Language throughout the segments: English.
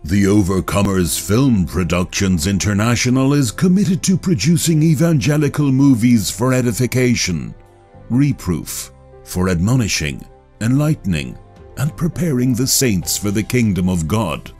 The Overcomers Film Productions International is committed to producing evangelical movies for edification, reproof, for admonishing, enlightening, and preparing the saints for the kingdom of God.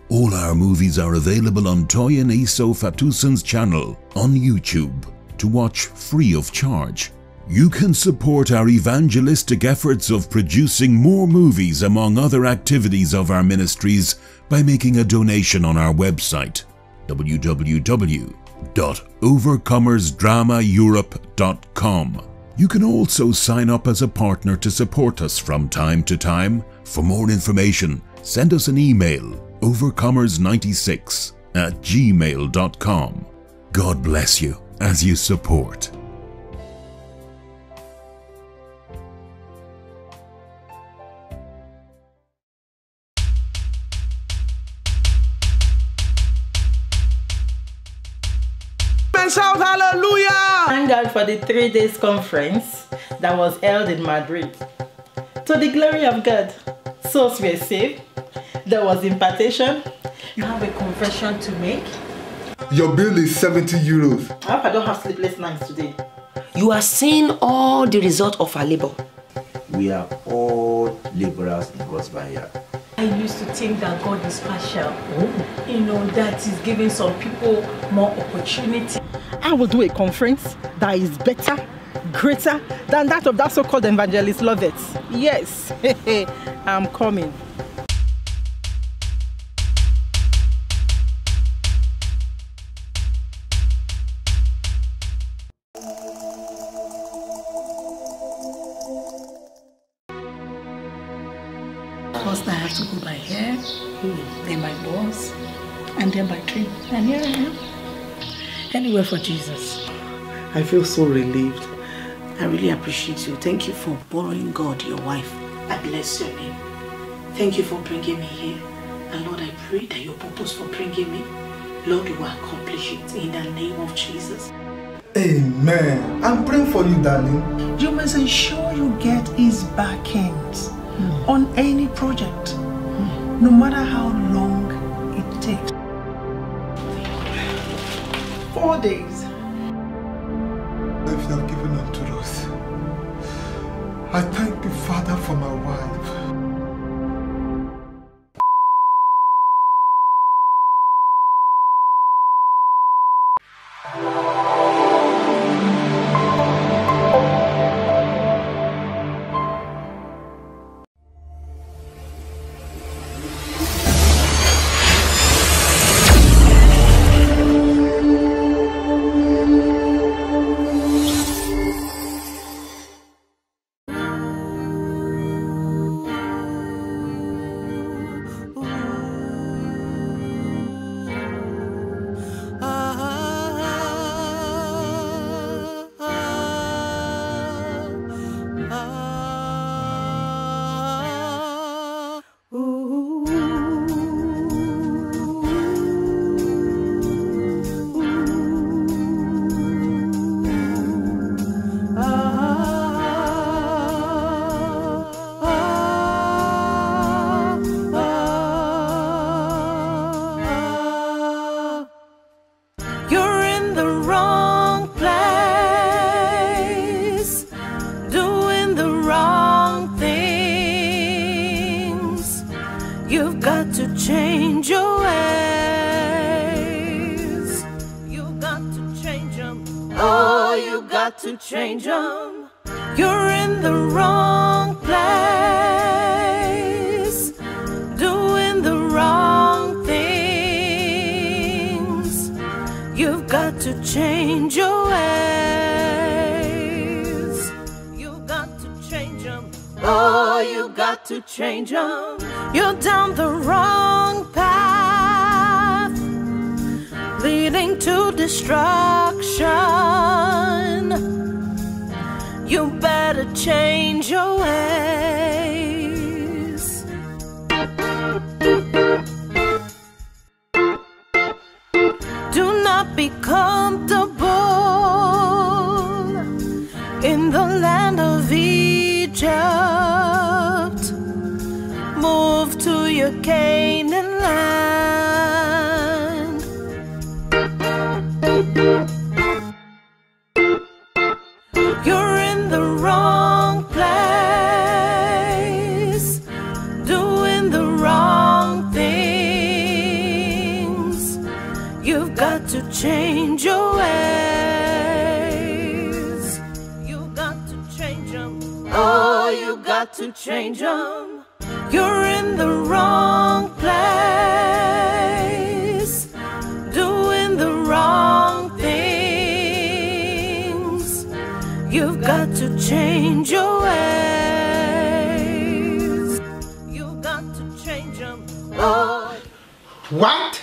All our movies are available on Toyin Eso Fatusan's channel on YouTube to watch free of charge. You can support our evangelistic efforts of producing more movies among other activities of our ministries by making a donation on our website www.overcomersdramaeurope.com. You can also sign up as a partner to support us from time to time. For more information, send us an email overcomers96@gmail.com. God bless you as you support. Shout hallelujah! Thank God for the 3 days conference that was held in Madrid. To the glory of God, souls were saved, there was impartation. You have a confession to make. Your bill is 70 euros. I hope I don't have sleepless nights today. You are seeing all the result of our labor. We are all laborers in God's vineyard. I used to think that God is partial. You know, that He's giving some people more opportunity. I will do a conference that is better, greater than that of that so-called evangelist Lovett. Yes, I'm coming. First I have to go by air, then by bus, and then by train. And here I am. Anywhere for Jesus. I feel so relieved. I really appreciate you. Thank you for borrowing God, your wife. I bless your name. Thank you for bringing me here. And Lord, I pray that your purpose for bringing me, Lord, you will accomplish it in the name of Jesus. Amen. I'm praying for you, darling. You must ensure you get His backends on any project, no matter how long it takes. 4 days. If you have given unto us, I thank the Father for my wife. You've got to change your ways. You've got to change them. Oh, you got to change them. You're in the wrong place, doing the wrong things. You've got to change your ways. You've got to change them. Oh, you got to change them. You're down the wrong path, leading to destruction. You better change your ways. Do not be comfortable in the land of Egypt. Move to your Canaan land. change your ways. You got to change them. Oh, you got to change them. You're in the wrong place, doing the wrong things. You've got to change your ways. You've got to change them. Oh. What?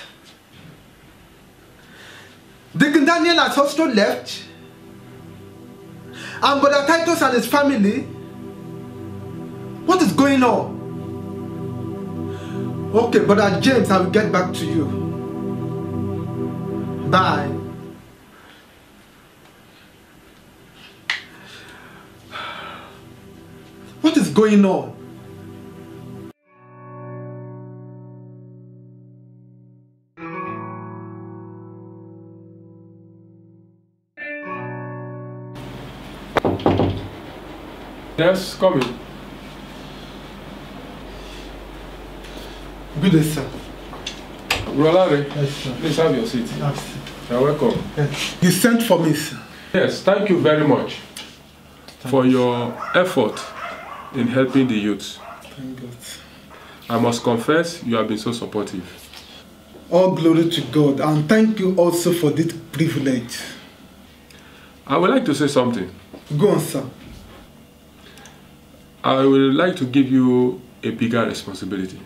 Deacon Daniel has also left? And Brother Titus and his family? What is going on? Okay, Brother James, I will get back to you. Bye. What is going on? Yes, come in. Good day, sir. Rolare, Yes, sir. please have your seat. Yes. You're welcome. You sent for me, sir. Yes, thank you very much for your effort in helping the youth. Thank God. I must confess, you have been so supportive. All glory to God, and thank you also for this privilege. I would like to say something. Go on, sir. I would like to give you a bigger responsibility.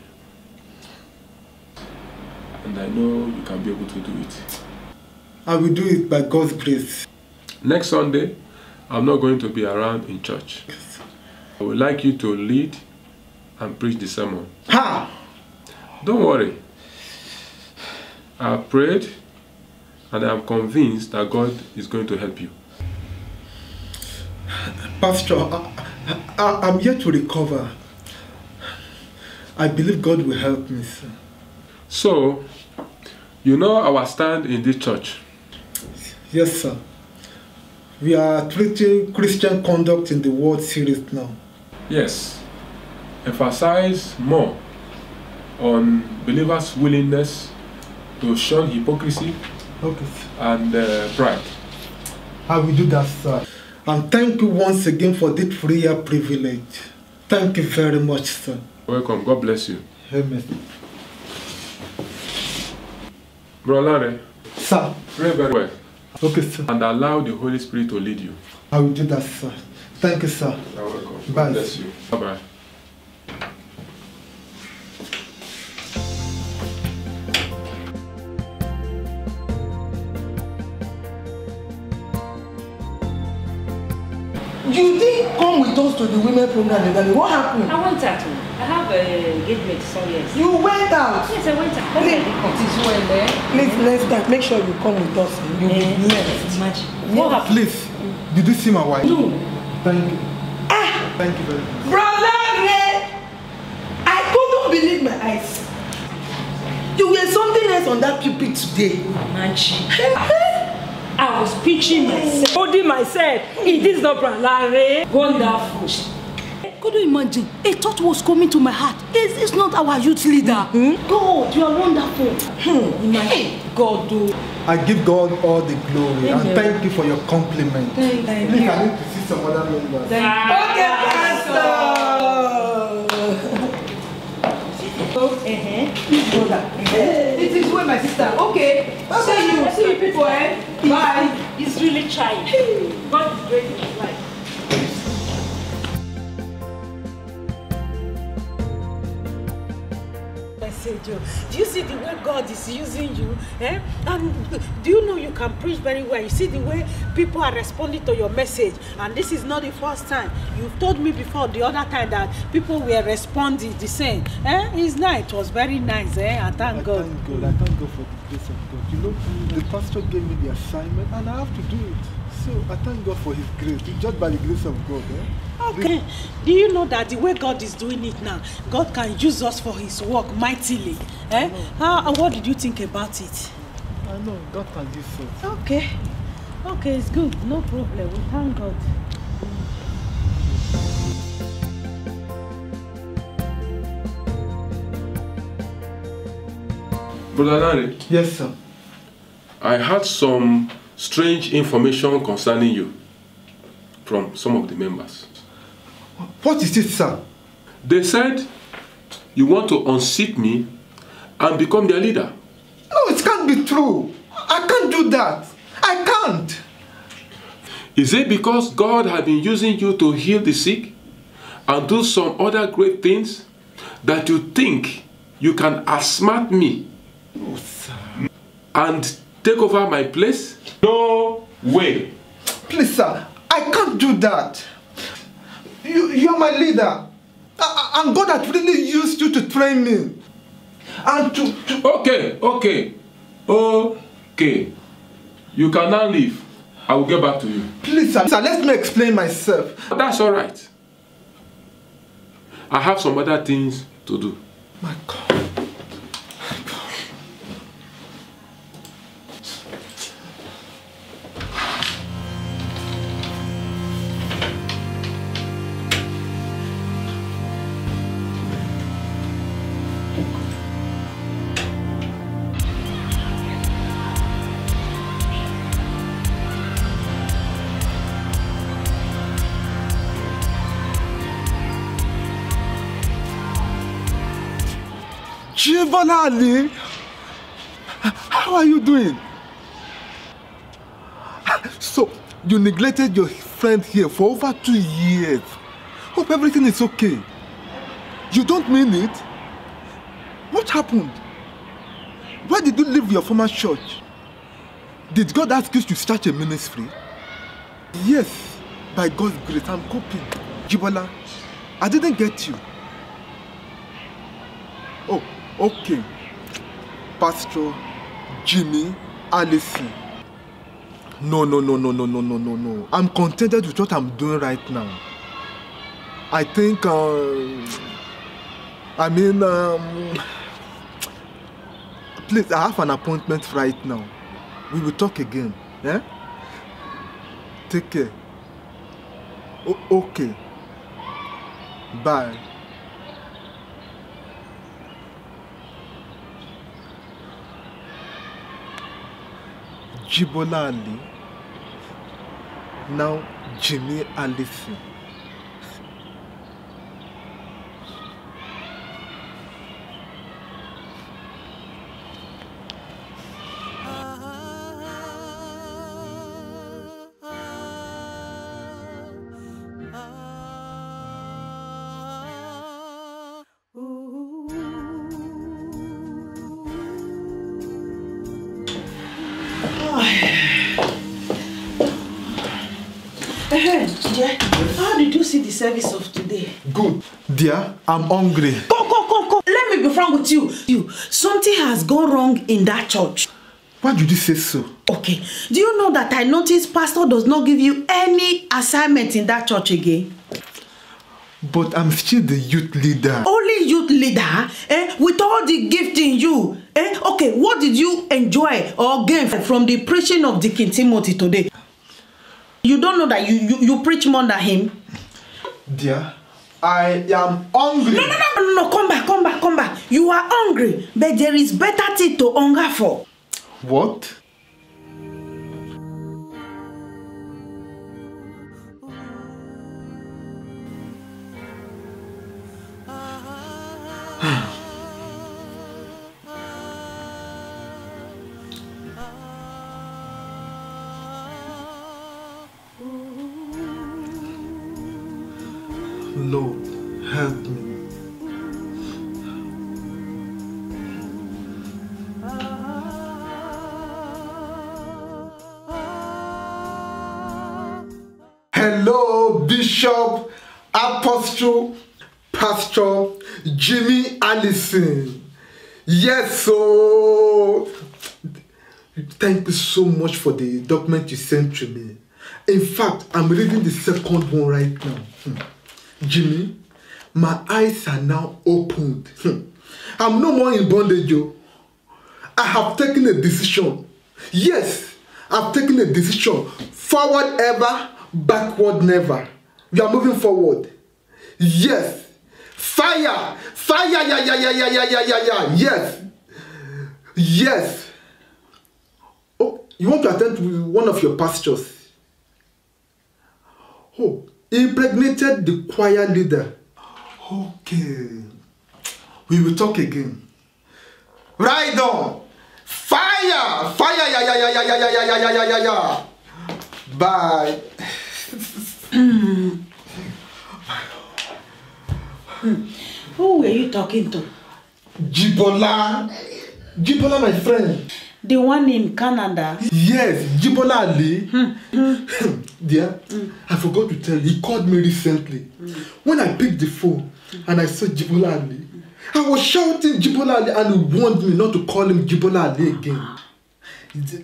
And I know you can be able to do it. I will do it by God's grace. Next Sunday, I'm not going to be around in church. I would like you to lead and preach the sermon. Ha! Don't worry. I have prayed and I am convinced that God is going to help you. Pastor, I'm yet to recover. I believe God will help me, sir. So, you know our stand in this church. Yes, sir. We are treating Christian conduct in the world serious now. Yes. Emphasize more on believers' willingness to shun hypocrisy and pride. I will do that, sir. And thank you once again for this prayer privilege. Thank you very much, sir. Welcome. God bless you. Amen. Brother, sir, pray very well. Okay, sir. And allow the Holy Spirit to lead you. I will do that, sir. Thank you, sir. You're welcome. Bye. God bless you. Bye-bye. You didn't come with us to the women program, Daddy. What happened? I went out. I have an engagement somewhere. You went out? Yes, I went out. Please, next time, make sure you come with us. You will be blessed. Imagine. Yes. What happened? Please, did you see my wife? No. Thank you. Thank you very much. Brother Ray, I couldn't believe my eyes. You were something else on that pulpit today. Imagine. I was pinching myself, holding myself. It is not Brother. Wonderful. Could you imagine? A thought was coming to my heart. It's not our youth leader. God, you are wonderful. Imagine. God do. I give God all the glory and thank you for your compliment. Thank Please, you. I need to see some other members. Okay, Pastor. It is well, my sister. Okay. See you people. Bye. He's really trying. God is great in his life. Do you see the way God is using you? And do you know you can preach very well? You see the way people are responding to your message. And this is not the first time. You've told me before the other time that people were responding the same. It's nice. It was very nice. I thank God. I thank God for the grace of God. You know, the pastor gave me the assignment and I have to do it. So I thank God for his grace. It's just by the grace of God. Okay. Do you know that the way God is doing it now, God can use us for his work mightily? What did you think about it? I know, God can use us. Okay. Okay, it's good. No problem. We thank God. Brother Larry. Yes, sir. I had some strange information concerning you from some of the members. What is it, sir? They said you want to unseat me and become their leader. No, it can't be true. I can't do that. I can't. Is it because God has been using you to heal the sick and do some other great things that you think you can outsmart me and take over my place? No way. Please, sir, I can't do that. You're my leader. And God has really used you to train me. And to... Okay. You can now leave. I will get back to you. Please, sir, let me explain myself. That's all right. I have some other things to do. My God. Jibola Ali, how are you doing? So, you neglected your friend here for over 2 years. Hope everything is okay. You don't mean it? What happened? Why did you leave your former church? Did God ask you to start a ministry? Yes, by God's grace, I'm coping. Jibola, I didn't get you. Oh. Okay, Pastor Jimmy Allison. No. I'm contented with what I'm doing right now. I think, please, I have an appointment right now. We will talk again. Yeah? Take care. Okay. Bye. Jibola Ali, now Jimmy Allison. How did you see the service of today? Good. Dear, I'm hungry. Go. Let me be frank with you. Something has gone wrong in that church. Why did you say so? Okay. Do you know that I noticed Pastor does not give you any assignment in that church again? But I'm still the youth leader. Only youth leader? With all the gift in you? Okay, what did you enjoy or gain from the preaching of Deacon Timothy today? You don't know that you preach more than him? Dear, I am hungry. No, come back. You are hungry, but there is better thing to hunger for. What? Lord, help me. Hello, Bishop, Apostle, Pastor Jimmy Allison. Yes, so thank you so much for the document you sent to me. In fact, I'm reading the second one right now. Jimmy, my eyes are now opened. I'm no more in bondage. I have taken a decision. Yes, I've taken a decision. Forward ever, backward never. We are moving forward. Yes. Fire. Yeah. Yes. You want to attend to one of your pastors. Oh, impregnated the choir leader. Okay. We will talk again. Right on. Fire! Fire! Yeah. Bye. Who were you talking to? Jibola. Jibola, my friend. The one in Canada? Yes, Jibola Ali. Dear, I forgot to tell you, he called me recently. When I picked the phone and I saw Jibola Ali, I was shouting Jibola Ali and he warned me not to call him Jibola Ali again.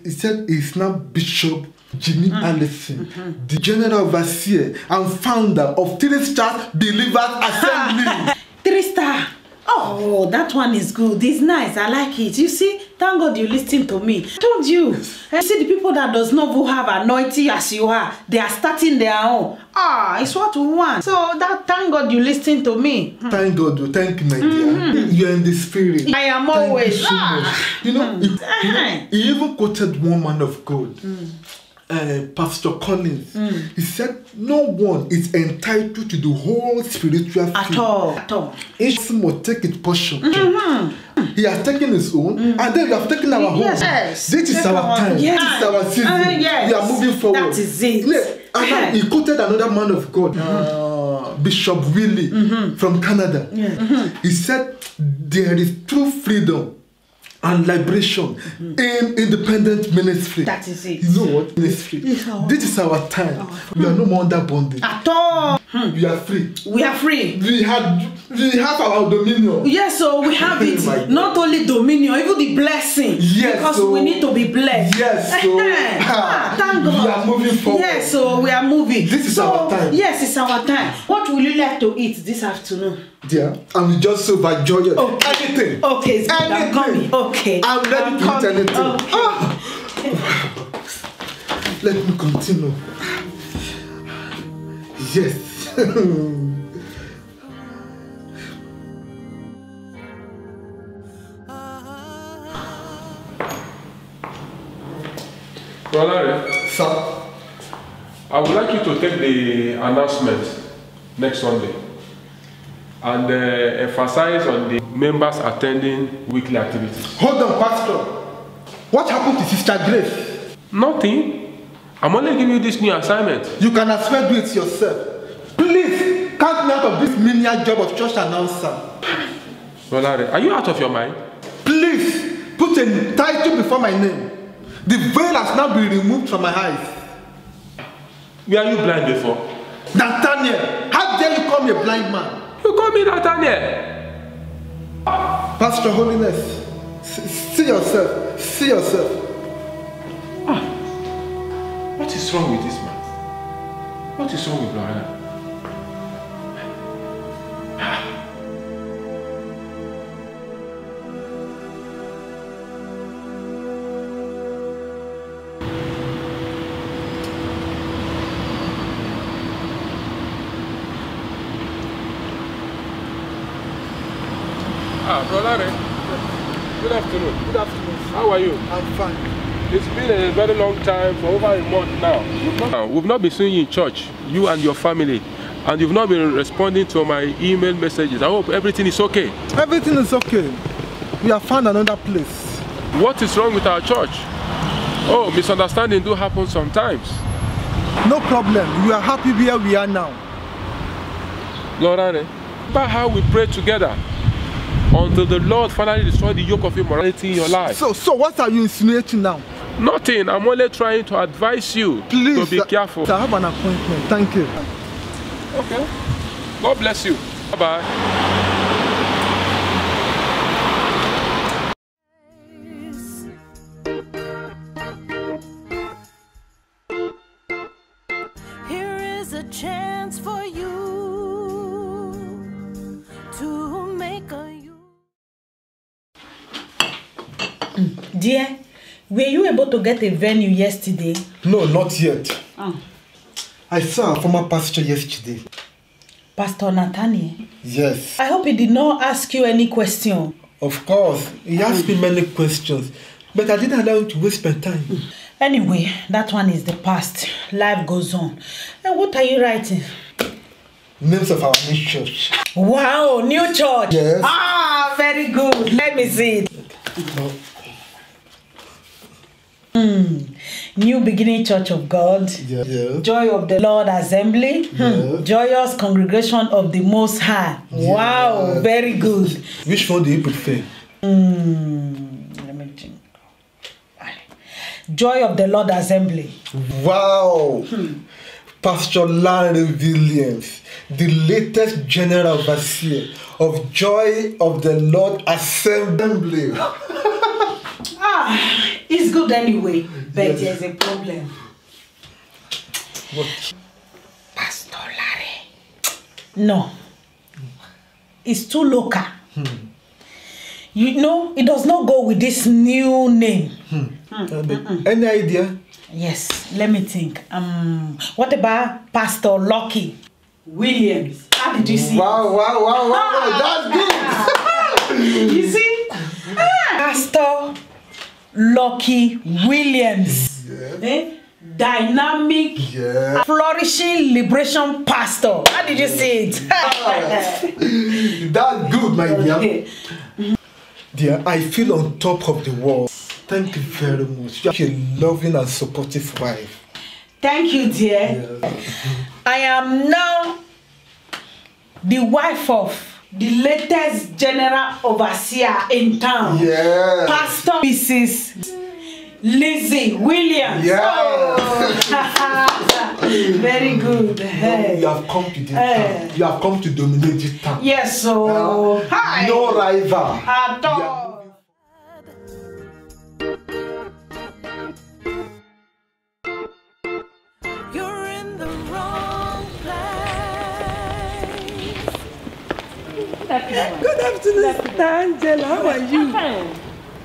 He said he's now Bishop Jimmy Allison, the General Overseer and founder of 3 Star Believers Assembly. 3 Star? Oh, that one is good. It's nice. I like it. You see, thank God you listened to me. I told you. I see the people that does not have anointing as you are, they are starting their own. It's what we want. So that thank God you listened to me. Thank God. Thank you, my dear. You're in the spirit. I am always. So you know, he even quoted one man of God. Pastor Collins, he said no one is entitled to the whole spiritual field. At all. Each must take its portion. He has taken his own, and then we have taken our own. Yes. This is our time. Yes. This is our season. Yes. We are moving forward. That is it. And he quoted another man of God, Bishop Willie from Canada. He said there is true freedom and liberation in independent ministry. That is it. You know what? Ministry. This is our time. We are no more under bondage. At all. We are free. We are free. We have our dominion. Yes, so we have it. Not only dominion, even the blessing. Yes, because so we need to be blessed. Yes, so thank God. We are moving forward. Yes, so we are moving. This is our time. Yes, it's our time. What will you like to eat this afternoon? Dear, I'm just so overjoyed. Okay. Anything. Okay, it's good. I'm coming. Okay. I'm ready to eat anything. Okay. Let me continue. Yes. Brother, sir, I would like you to take the announcement next Sunday and emphasize on the members attending weekly activities. Hold on, Pastor. What happened to Sister Grace? Nothing. I'm only giving you this new assignment. You can as well do it yourself. Please, count me out of this menial job of church announcer. Brother, are you out of your mind? Please, put a title before my name. The veil has now been removed from my eyes. Were you blind before? Nathaniel, how dare you call me a blind man? You call me Nathaniel? Pastor Holiness, see yourself. See yourself. What is wrong with this man? What is wrong with Brian? Brother, good afternoon. Good afternoon. How are you? I'm fine. It's been a very long time, for over a month now. We've not been seeing you in church, you and your family, and you've not been responding to my email messages. I hope everything is okay. Everything is okay. We have found another place. What is wrong with our church? Oh, misunderstanding do happen sometimes. No problem. We are happy where we are now. Lord, about how we pray together until the Lord finally destroy the yoke of immorality in your life. So what are you insinuating now? Nothing. I'm only trying to advise you to be careful. I have an appointment. Thank you. Okay. God bless you. Bye-bye. Here is a chance for you to make a Dear, were you able to get a venue yesterday? No, not yet. I saw our former pastor yesterday. Pastor Nathaniel? Yes. I hope he did not ask you any question. Of course. He asked me many questions, but I didn't allow him to waste my time. Anyway, that one is the past. Life goes on. And what are you writing? Names of our new church. Wow, new church. Yes. Ah, very good. Let me see it. New Beginning Church of God. Yeah. Joy of the Lord Assembly. Yeah. Joyous Congregation of the Most High. Yeah. Wow, very good. Which one do you prefer? Let me think. Joy of the Lord Assembly. Wow. Pastor Larry Williams, the latest general overseer of Joy of the Lord Assembly. It's good anyway, but there's a problem. What? Pastor Larry. No. It's too local. You know, it does not go with this new name. Any idea? Yes, let me think. What about Pastor Lucky Williams? How did you see? Wow, that's good. You see? Pastor Lucky Williams. Yes. Dynamic, flourishing liberation pastor. How did you see it? That's good, my dear. Dear, I feel on top of the world. Thank you very much. You're a loving and supportive wife. Thank you, dear. I am now the wife of the latest general overseer in town. Yeah. Pastor Mrs. Lizzie Williams. Yeah. Very good. You have come to this town. You have come to dominate this town. Yes, so hi. No rival. At all. You're in the wrong place. Good afternoon, Sister Angela. How are you? I'm fine.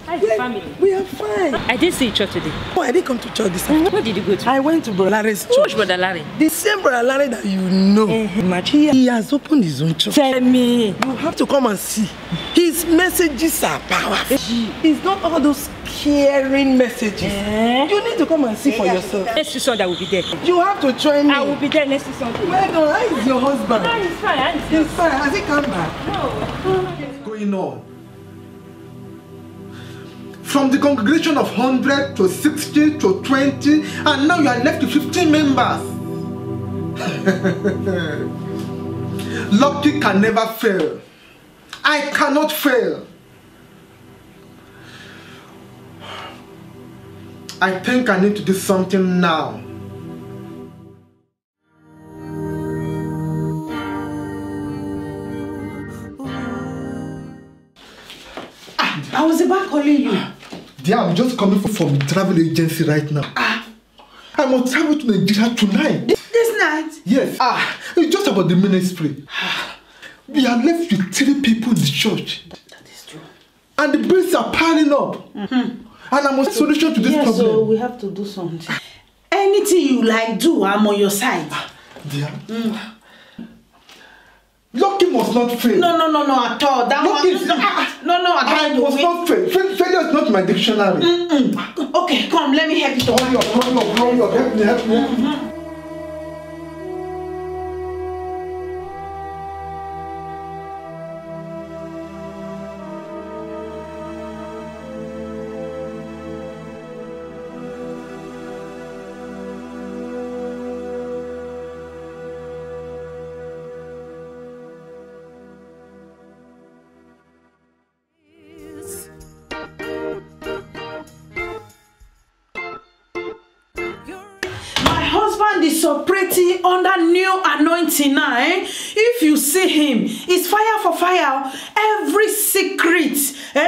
How's the family? We are fine. I didn't see you church today. Oh, I didn't come to church this afternoon. Where did you go to? I went to Brother Larry's church. Which Brother Larry? The same Brother Larry that you know. He has opened his own church. Tell me. You have to come and see. His messages are powerful. It's not all those caring messages. You need to come and see for yourself. Next Sunday I will be there. You have to join me. I will be there next Sunday. Well done. How is your husband? No, he's fine. He's fine. Has he come back? No. What's going on? From the congregation of 100 to 60 to 20, and now you are left with 15 members. Lucky can never fail. I cannot fail. I think I need to do something now. I was about calling you. Dear, I'm just coming from the travel agency right now. I must travel to Nigeria tonight. This night? Yes. It's just about the ministry. We are left with 3 people in the church. That is true. And the bills are piling up. And I must solution to this problem. So we have to do something. Anything you like, do. I'm on your side. Dear. Lucky must not fail. No, at all. That Lucky one. No, I must not fail. Failure is not my dictionary. Okay, come, let me help you to hurry up. Help me. Is operating under new anointing now. If you see him, it's fire for fire. Every secret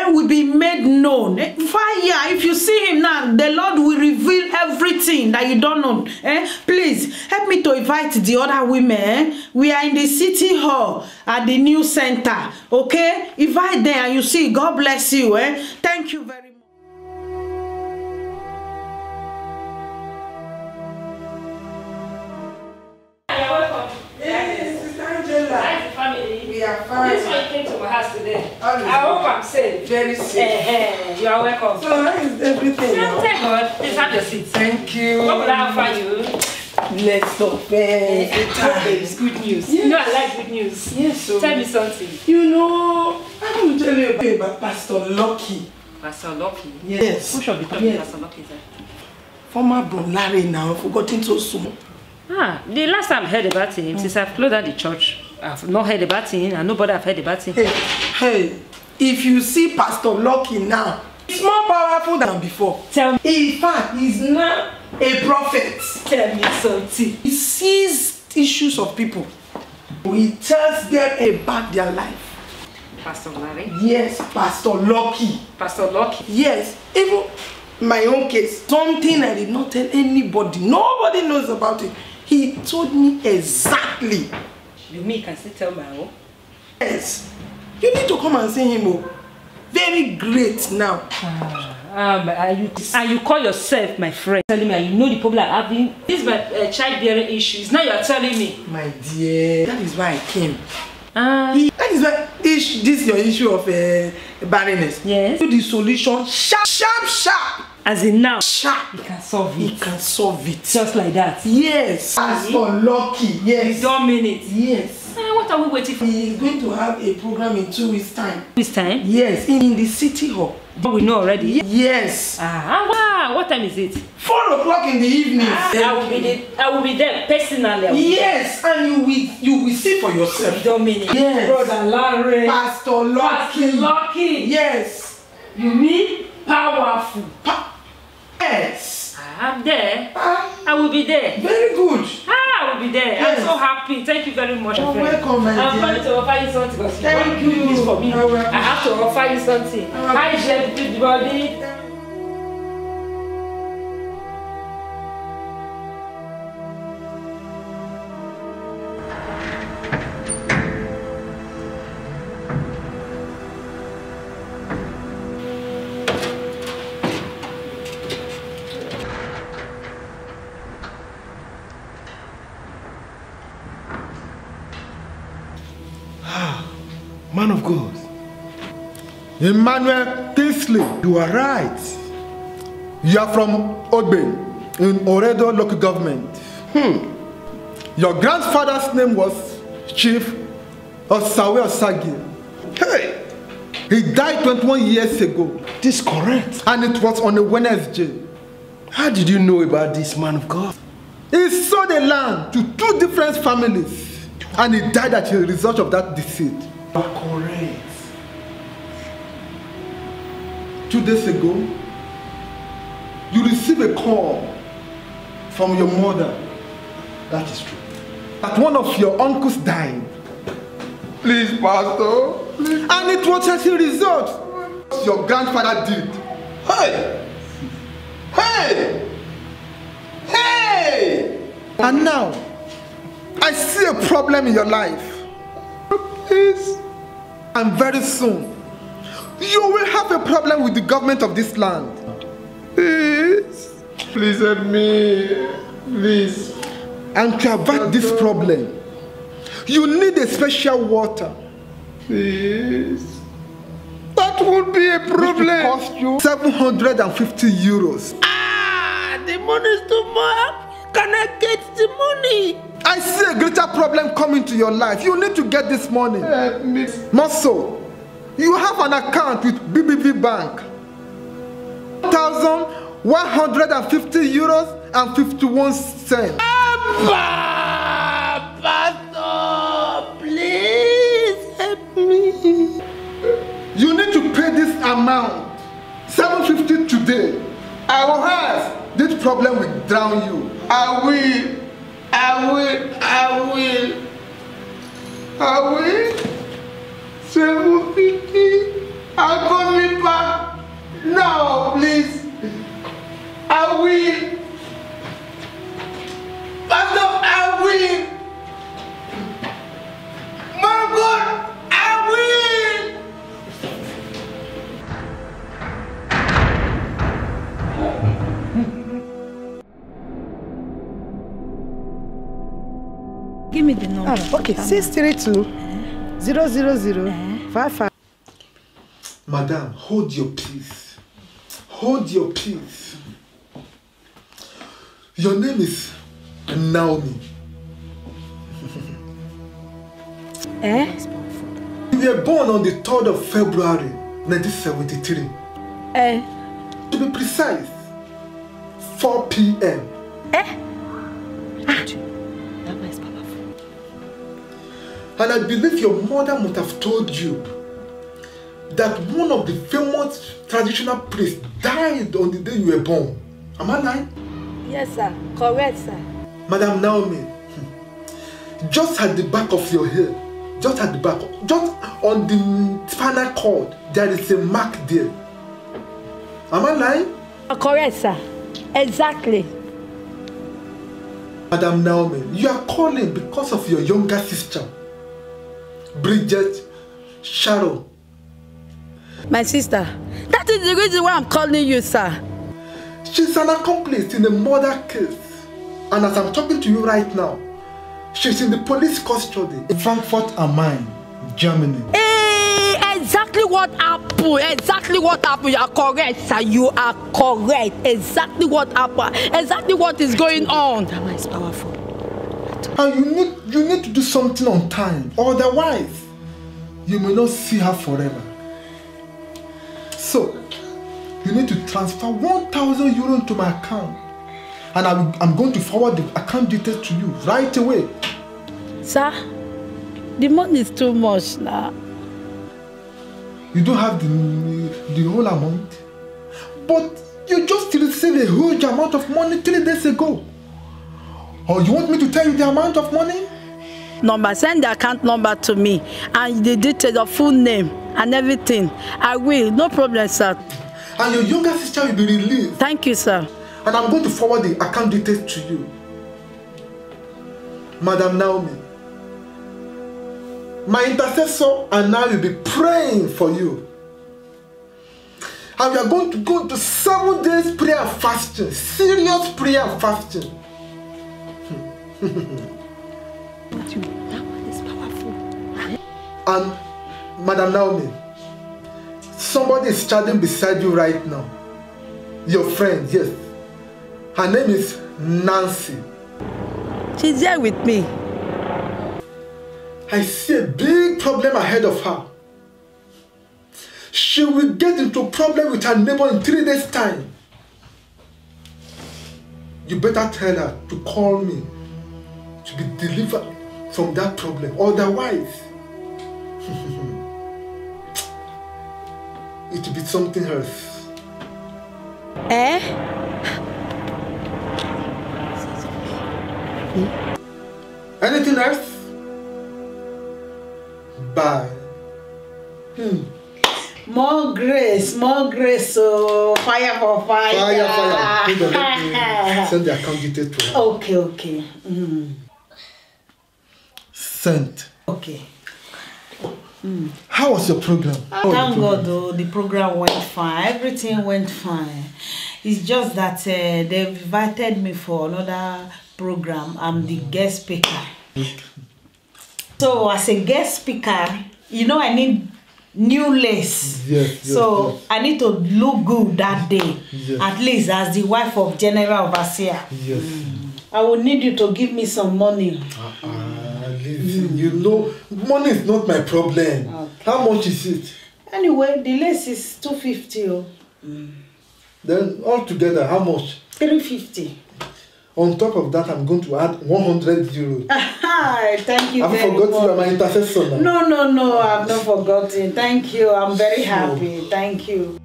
will be made known. Fire. If you see him now, the Lord will reveal everything that you don't know. Please help me to invite the other women. We are in the city hall at the new center. Okay, invite them and you see. God bless you. Thank you very much. We are fine. This one came to my house today. Always. I hope I'm safe. Very safe. You are welcome. So how is everything now? Thank God. Please have your seat. Thank you. What will I offer you? Let's go first. It's good news. Yes. You know I like good news. Yes. So tell me something. You know, I will tell you about Pastor Lucky. Pastor Lucky? Yes. Who should be talking Pastor Lucky? Former Bro Larry now, forgotten so soon. The last time I heard about him, since I've closed down the church, I've not heard about him, and nobody have heard about him. Hey, if you see Pastor Lucky now, he's more powerful than before. Tell me. In fact, he's now a prophet. Tell me something. He sees issues of people. He tells them about their life. Pastor Larry? Yes, Pastor Lucky. Pastor Lucky? Yes, even my own case, something I did not tell anybody. Nobody knows about it. He told me exactly. You mean you can still tell my own? Yes. You need to come and see him. Oh. Very great now. And you call yourself my friend, telling me you know the problem I'm having. This is my childbearing issues. Now you're telling me. My dear, that is why I came. That is why this is your issue of barrenness. Yes. The solution sharp. As in now. Sharp. He can solve it. He can solve it. Just like that. Yes. As for Lucky, yes. You don't mean it. Yes. What are we waiting for? He is going to have a program in 2 weeks' time. This time? Yes, in the city hall. But we know already. Yes. Wow. What time is it? 4 o'clock in the evening. I will be there personally. Yes, and you will see for yourself. You don't mean it. Yes. Brother Larry. Pastor Lucky. Pastor Lucky. Yes. You mean powerful? Yes. I'm there. I will be there. Very good. I will be there. Yes. I'm so happy. Thank you very much. You're welcome, my dear. I'm going to offer you something because you want to do this for me. I have to offer you something. Hi, everybody. Man of God. Emmanuel Kingsley, you are right. You are from Ogbe in Oredo local government. Your grandfather's name was Chief Osawe Osagi. Hey! He died 21 years ago. This is correct. And it was on a Wednesday. How did you know about this man of God? He sold the land to 2 different families. And he died as a result of that deceit. You are correct. 2 days ago, you received a call from your mother. That is true. That one of your uncles died. Please, Pastor. Please. And it was as a result what your grandfather did. Hey! Hey! Hey! And now, I see a problem in your life. Please. And very soon, you will have a problem with the government of this land. Please. Please help me. Please. And to avoid this problem, you need a special water. Please. That would be a problem. Which will cost you 750 euros. The money is too much. Can I get the money? I see a greater problem coming to your life. You need to get this money. More so, you have an account with BBV Bank. 1,150 euros and 51 cents. Pastor, please help me. You need to pay this amount, 750 today. Otherwise, this problem will drown you. I will. 750. I'm coming back now, please. I will. Pastor, I will. My God, I will. Give me the number. Okay, 632 00055. Madam, hold your peace. Hold your peace. Your name is Naomi. You were born on the 3rd of February 1973. To be precise, 4 p.m. And I believe your mother must have told you that one of the famous traditional priests died on the day you were born. Am I lying? Yes, sir. Correct, sir. Madam Naomi, just at the back of your head, just at the back, just on the spinal cord, there is a mark there. Am I lying? Correct, sir. Exactly. Madam Naomi, you are calling because of your younger sister, Bridget Sharon. My sister, that is the reason why I'm calling you, sir. She's an accomplice in a murder case. And as I'm talking to you right now, she's in the police custody in Frankfurt am Main, Germany. Exactly what happened. Exactly what happened. You are correct, sir. You are correct. Exactly what happened. Exactly what is going on. That is powerful. And you need to do something on time. Otherwise, you may not see her forever. So, you need to transfer 1,000 euro into my account. And I'm going to forward the account details to you right away. Sir, the money is too much now. You don't have the whole amount. But you just received a huge amount of money 3 days ago. Or you want me to tell you the amount of money? Number, send the account number to me and the details of full name and everything. I will, no problem, sir. And your younger sister will be released. Thank you, sir. And I'm going to forward the account details to you. Madam Naomi, my intercessor and I will be praying for you. And we are going to go to 7 days prayer and fasting. Serious prayer and fasting. That one is powerful. And Madam Naomi, somebody is standing beside you right now. Your friend, yes. Her name is Nancy. She's here with me. I see a big problem ahead of her. She will get into a problem with her neighbor in 3 days' time. You better tell her to call me to be delivered from that problem. Otherwise, it will be something else. Anything else? Bye. More grace, so fire for fire. Fire. Hold on, let me send the account details to her. Okay. Sent. Okay. How was your program? Thank God, though, the program went fine. Everything went fine. It's just that they've invited me for another program. I'm the guest speaker. So as a guest speaker, you know I need new lace. Yes, I need to look good that day. Yes. At least as the wife of General Overseer. Yes. I will need you to give me some money. Listen, you know, money is not my problem. Okay. How much is it? Anyway, the lace is 250. Then altogether, how much? 350. On top of that, I'm going to add 100 euros. Thank you. I've forgotten you are my intercessor now. No, I've not forgotten. Thank you. I'm very happy. Thank you.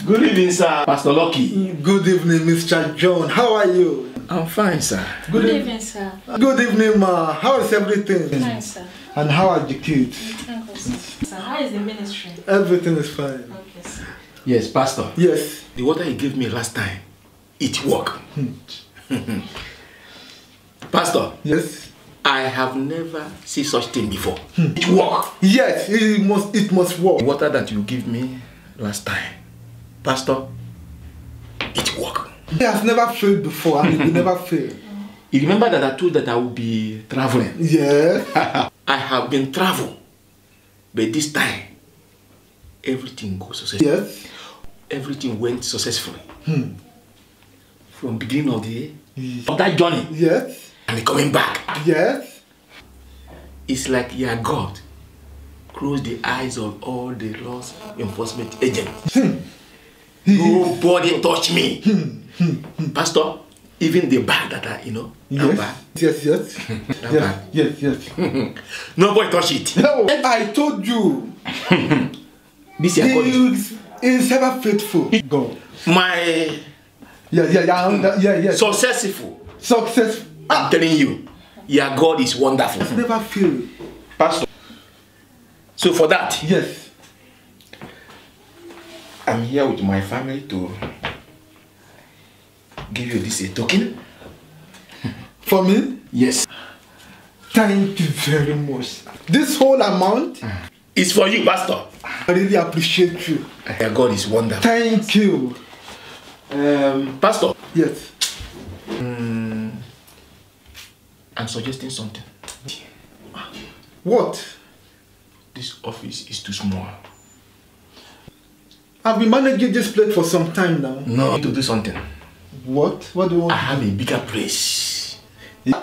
Good evening, sir. Pastor Lucky. Good evening, Mr. John. How are you? I'm fine, sir. Good evening, sir. Good evening, ma. How is everything? Fine, sir. And how are the kids? Sir, how is the ministry? Everything is fine. Okay, sir. Yes, Pastor. Yes. The water you gave me last time, it worked. Pastor. Yes. I have never seen such thing before. It worked. Yes, it must work. The water that you gave me last time, Pastor, it worked. It has never failed before and it will never fail. You remember that I told that I would be traveling? Yeah. I have been traveling. But this time, everything goes successfully. Yes. Everything went successfully. From beginning of the year, of that journey. Yes. And coming back. Yes. It's like God closed the eyes of all the law enforcement agents. Nobody touch me. Pastor, even the bag that I, Yes. Yes. Nobody touch it. No, I told you. This is ever faithful. God. My successful. I'm telling you, your God is wonderful. I've never failed. Pastor. So for that, yes, I'm here with my family to give you this a token. For me? Yes. Thank you very much. This whole amount is for you, Pastor. I really appreciate you. Your God is wonderful. Thank you. Pastor. Yes. I'm suggesting something. What? This office is too small. I've been managing this place for some time now. No, I need to do something. What? What do you want? I have a bigger place.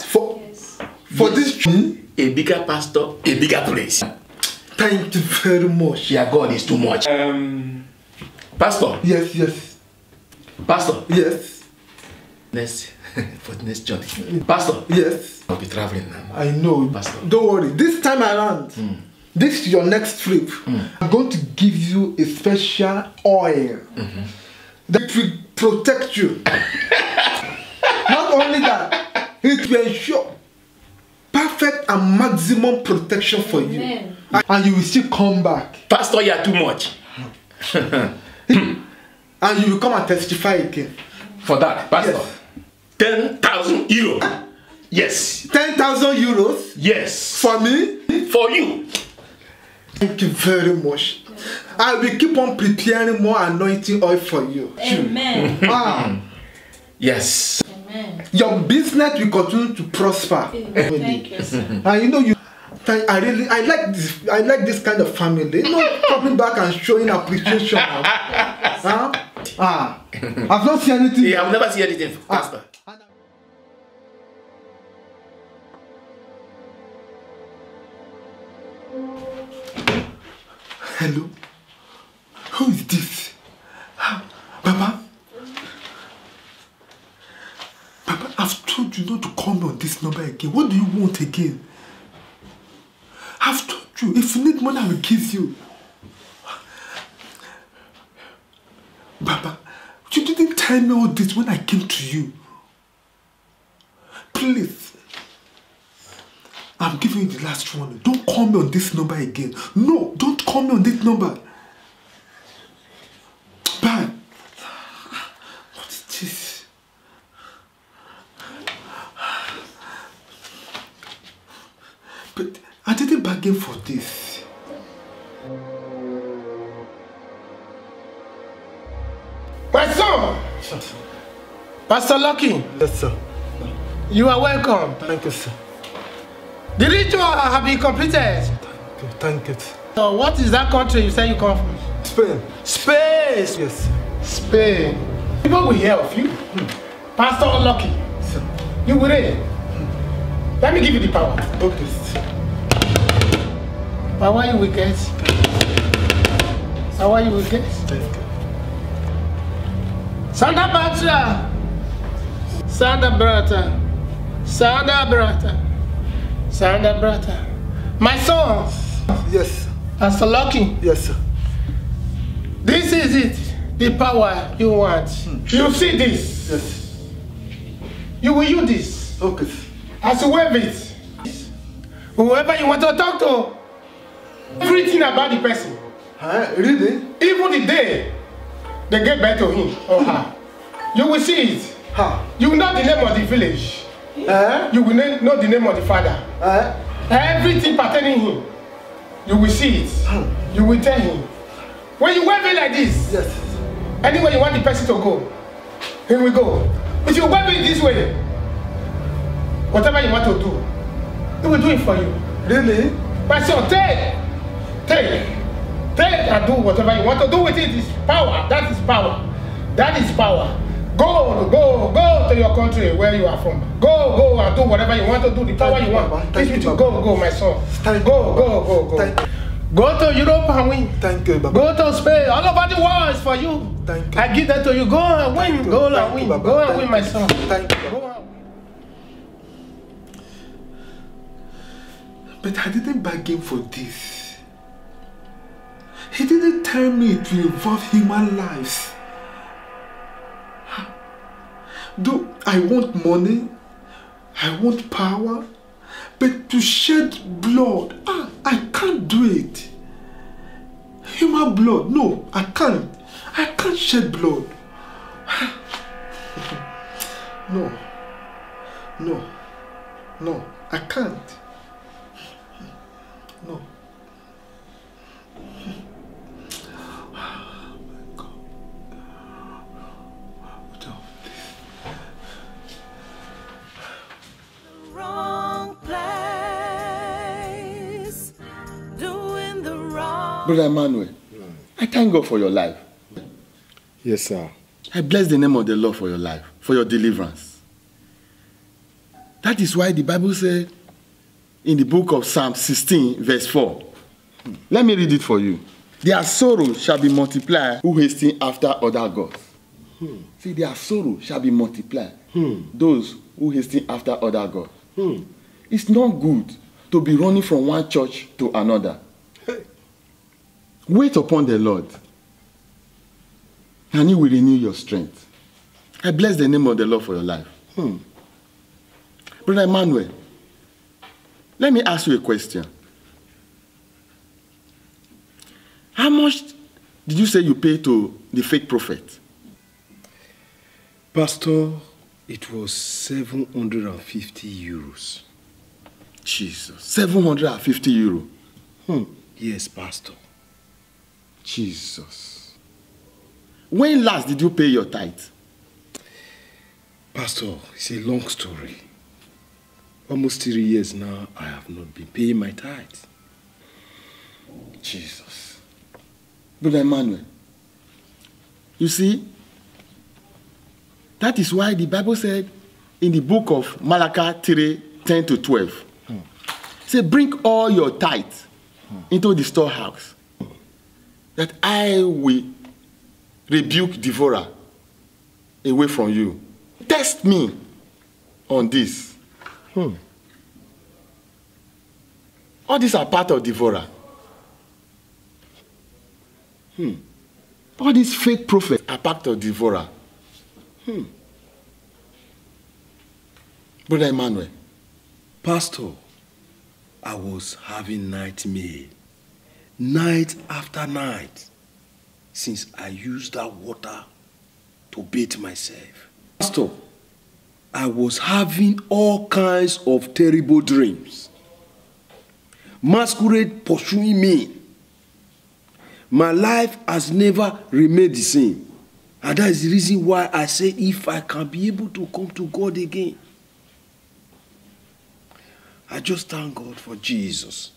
For this? A bigger pastor, a bigger place. Thank you very much. Your God is too much. Pastor. Yes. Pastor. Yes. For the next journey. Pastor. Yes. I'll be traveling now. I know. Pastor. Don't worry. This time around, this is your next trip. I'm going to give you a special oil that will protect you. Not only that, it will ensure perfect and maximum protection for you. Amen. And you will still come back. Pastor, you are too much. And you will come and testify again. For that, Pastor. Yes. 10,000 euros. Yes. 10,000 euros? Yes. For me? For you. Thank you very much. I will keep on preparing more anointing oil for you. Amen. Yes. Amen. Your business will continue to prosper. Thank you, sir. And I like this kind of family. Coming back and showing appreciation. I've not seen anything. Yeah, I've never seen anything, Pastor. Hello? Who is this? Papa? Papa, I've told you not to call me on this number again. What do you want again? I've told you, if you need money, I will give you. Papa, you didn't tell me all this when I came to you. Please. I'm giving you the last one. Don't call me on this number again. No, don't call me on this number. Bye. What is this? But I didn't bargain for this. My son! Pastor Lucky. Yes, sir. You are welcome. Thank you, sir. The ritual has been completed. Thank you. So what is that country you say you come from? Spain. Spain! Yes. Spain. People will hear of you. Pastor Lucky. Sir. You will reign. Let me give you the power. Okay. Power you will get. Power you will get. Thank you. Sanda Batra. Sanda Brata. Sanda Brata. Sanda Brata. My son. Yes. Pastor Lucky. Yes, sir. This is it. The power you want. You see this. Yes. You will use this. Okay. As you wave it. Whoever you want to talk to. Everything about the person. Really? Even the day they get back to him or her. You will see it. You will know the name of the village. You will know the name of the father. Everything pertaining him. You will see it. You will tell him. When you wave it like this, yes. Anywhere you want the person to go, he will go. If you wave it this way, Whatever you want to do, he will do it for you. Really? My son, take and do whatever you want to do with it. It's power. That is power. That is power. Go to your country where you are from. Go and do whatever you want to do. The power you want. Go, my son. Go. Go to Europe and win. Thank you, Baba. Go to Spain. All over the world is for you. Thank you. I give that to you. Go and win. Go and win. Go and win, my son. Thank you. Go and win. But I didn't bargain for this. He didn't tell me it will involve human lives. Though I want money, I want power, but to shed blood, I can't do it. Human blood, no, I can't. I can't shed blood. No, I can't. No. Wrong place, doing the wrong. Brother Emmanuel, I thank God for your life. Yes, sir. I bless the name of the Lord for your life, for your deliverance. That is why the Bible says in the book of Psalm 16, verse 4. Let me read it for you. Their sorrow shall be multiplied who hasten after other gods. See, their sorrow shall be multiplied. Those who hasten after other gods. It's not good to be running from one church to another. Wait upon the Lord, and he will renew your strength. I bless the name of the Lord for your life. Brother Emmanuel, let me ask you a question. How much did you say you paid to the fake prophet? Pastor, it was 750 euros. Jesus, 750 euro. Yes, Pastor. Jesus. When last did you pay your tithe? Pastor, it's a long story. Almost 3 years now, I have not been paying my tithe. Jesus. Brother Emmanuel, you see, that is why the Bible said in the book of Malachi 3:10-12, say, bring all your tithe into the storehouse, that I will rebuke devourer away from you. Test me on this. All these are part of devourer. All these fake prophets are part of devourer. Brother Emmanuel. Pastor, I was having nightmare, night after night, since I used that water to bathe myself. Pastor, I was having all kinds of terrible dreams. Masquerade pursuing me. My life has never remained the same. And that is the reason why I say if I can be able to come to God again, I just thank God for Jesus.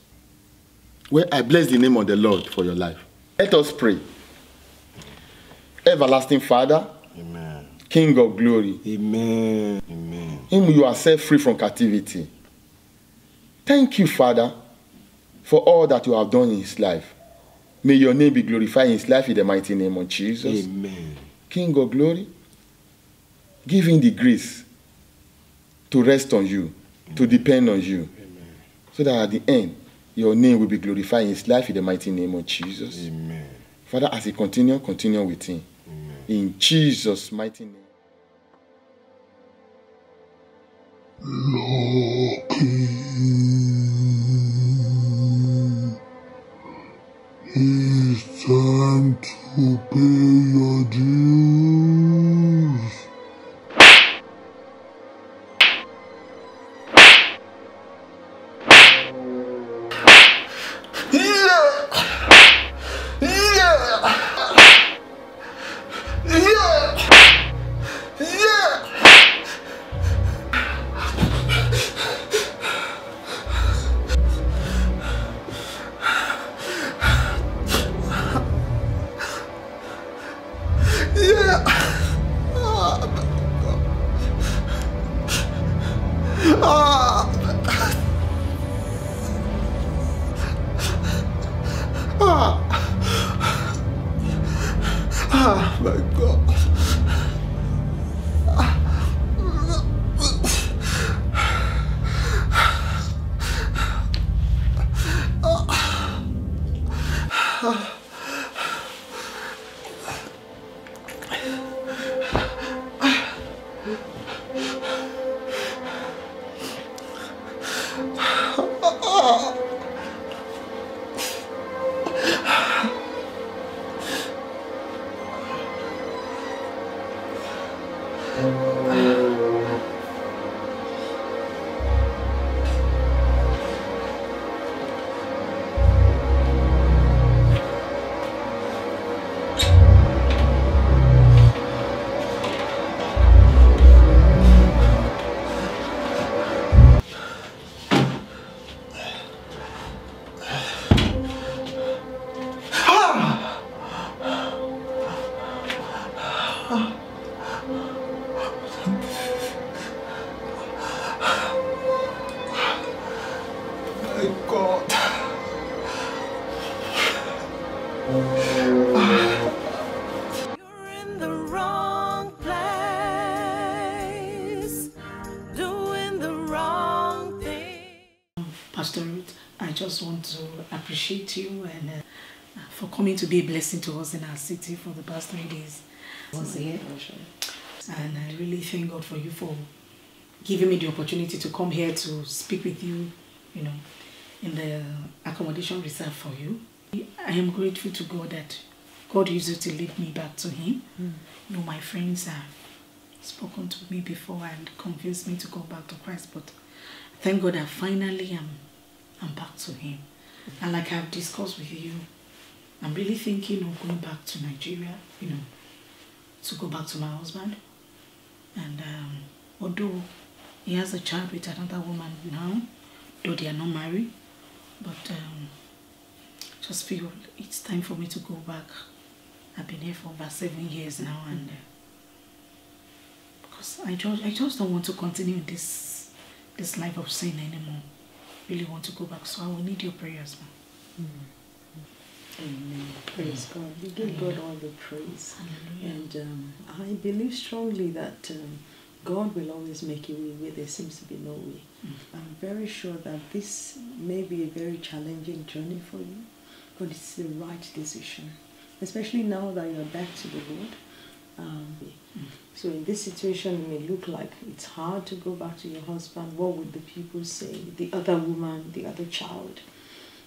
Well, I bless the name of the Lord for your life. Let us pray. Everlasting Father, Amen. King of glory, Amen. Amen. Him you are set free from captivity. Thank you, Father, for all that you have done in his life. May your name be glorified in his life in the mighty name of Jesus. Amen. King of glory, give him the grace to rest on you, to depend on you, so that at the end, your name will be glorified in his life in the mighty name of Jesus. Amen. Father, as he continue with him. Amen. In Jesus' mighty name. It's time to pay your dues. My God. You're in the wrong place, doing the wrong thing. Pastor Ruth, I just want to appreciate you and for coming to be a blessing to us in our city for the past 3 days. I was here. And I really thank God for you for giving me the opportunity to come here to speak with you, you know, in the accommodation reserved for you. I am grateful to God that God used you to lead me back to Him. You know, my friends have spoken to me before and convinced me to go back to Christ, but thank God that finally I'm back to Him. And like I've discussed with you, I'm really thinking of going back to Nigeria, you know, to go back to my husband. And although he has a child with another woman now, though they are not married, but just feel it's time for me to go back. I've been here for about 7 years now, and because I just don't want to continue in this life of sin anymore. Really want to go back, so I will need your prayers, man. Amen. Praise God. We give God all the praise. Hallelujah. And I believe strongly that God will always make a way where there seems to be no way. I'm very sure that this may be a very challenging journey for you, but it's the right decision, especially now that you're back to the Lord. So in this situation, it may look like it's hard to go back to your husband. What would the people say? The other woman, the other child.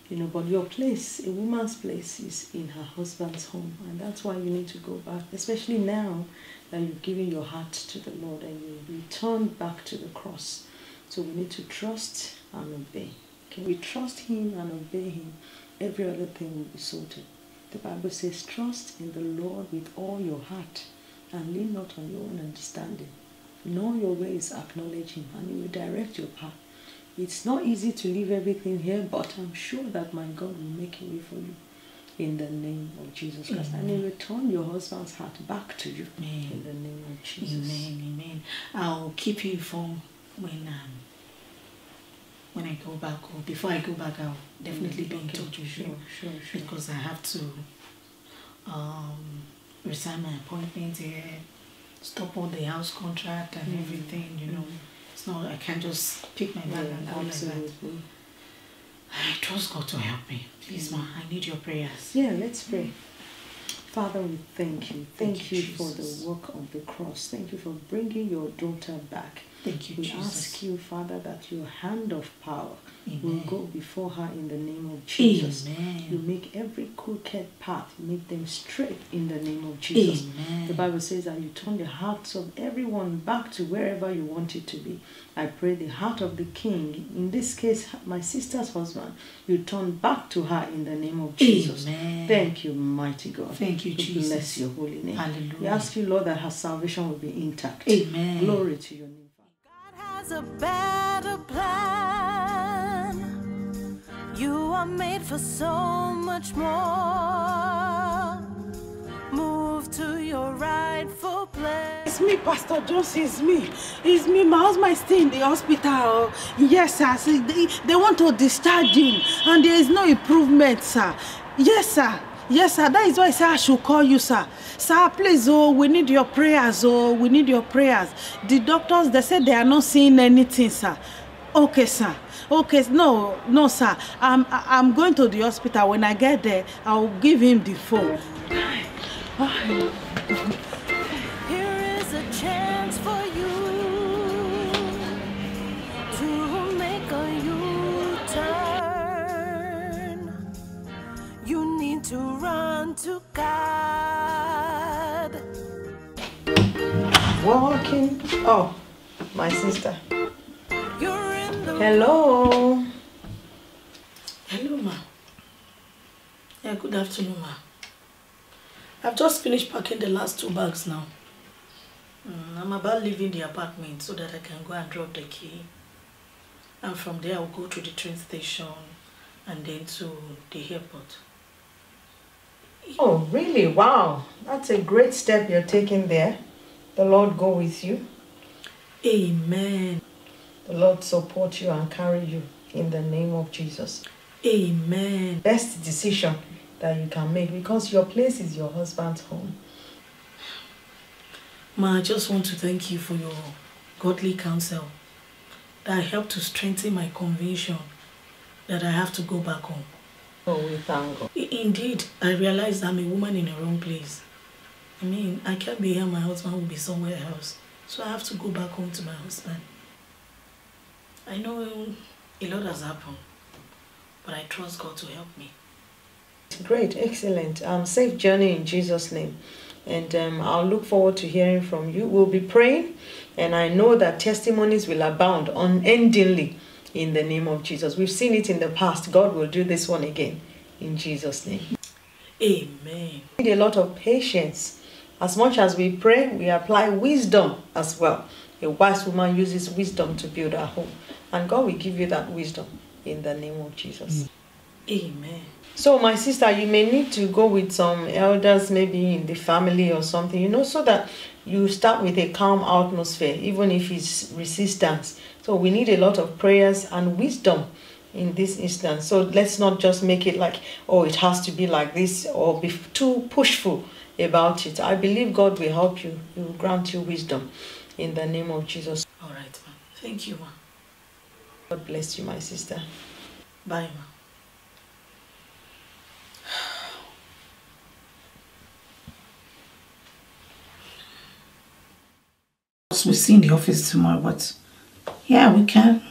You know, but your place, a woman's place, is in her husband's home, and that's why you need to go back, especially now that you've given your heart to the Lord and you return back to the cross. So we need to trust and obey. Can we trust Him and obey Him? Every other thing will be sorted. The Bible says, trust in the Lord with all your heart and lean not on your own understanding. In all your ways acknowledge Him, and He will direct your path. It's not easy to leave everything here, but I'm sure that my God will make a way for you in the name of Jesus Christ. And He will return your husband's heart back to you. Amen. In the name of Jesus. Amen, amen. I'll keep you informed when I go back, or before I go back, I'll definitely be in touch with you. Sure. Because I have to resign my appointment here, stop all the house contract and everything, you know. It's not, I can't just pick my bag and go like that. I trust God to help me. Please, Ma, I need your prayers. Yeah, let's pray. Father, we thank you. Thank you for the work of the cross. Thank you for bringing your daughter back. Thank you, Jesus. We ask you, Father, that your hand of power will go before her in the name of Jesus. Amen. You make every crooked path, make them straight in the name of Jesus. Amen. The Bible says that you turn the hearts of everyone back to wherever you want it to be. I pray the heart of the king, in this case, my sister's husband, you turn back to her in the name of Jesus. Amen. Thank you, mighty God. Thank you, Jesus. Bless your holy name. Hallelujah. We ask you, Lord, that her salvation will be intact. Amen. Glory to your name. Has a better plan. You are made for so much more. Move to your rightful place. It's me, Pastor Josie. It's me. It's me. My husband is still in the hospital. Yes, sir. They want to discharge him, and there is no improvement, sir. Yes, sir. Yes, sir. That is why I said I should call you, sir. Sir, please, we need your prayers. We need your prayers. The doctors, they said they are not seeing anything, sir. Okay, sir. Okay, no, sir. I'm going to the hospital. When I get there, I'll give him the phone. Here is a chance for you to make a U-turn. You need to run to God. Walking. Oh, my sister. You're in the Hello. Hello, ma. Yeah, good afternoon, ma. I've just finished packing the last 2 bags now. I'm about leaving the apartment so that I can go and drop the key. And from there, I'll go to the train station and then to the airport. Oh, really? Wow. That's a great step you're taking there. The Lord go with you. Amen. The Lord support you and carry you. in the name of Jesus. Amen. Best decision that you can make, because your place is your husband's home. Ma, I just want to thank you for your godly counsel that helped to strengthen my conviction that I have to go back home. Oh, we thank God. Indeed, I realized I'm a woman in the wrong place. I mean, I can't be here, my husband will be somewhere else. So I have to go back home to my husband. I know a lot has happened, but I trust God to help me. Great, excellent. Safe journey in Jesus' name. And I'll look forward to hearing from you. We'll be praying, and I know that testimonies will abound unendingly in the name of Jesus. We've seen it in the past. God will do this one again in Jesus' name. Amen. We need a lot of patience. As much as we pray, we apply wisdom as well. A wise woman uses wisdom to build her home. And God will give you that wisdom in the name of Jesus. Amen. So my sister, you may need to go with some elders maybe in the family or something, you know, so that you start with a calm atmosphere, even if it's resistance. So we need a lot of prayers and wisdom in this instance. So let's not just make it like, oh, it has to be like this, or be too pushful about it. I believe God will help you. He will grant you wisdom in the name of Jesus. All right, ma. Thank you, ma. God bless you, my sister. Bye, ma. We'll see in the office tomorrow, but yeah, we can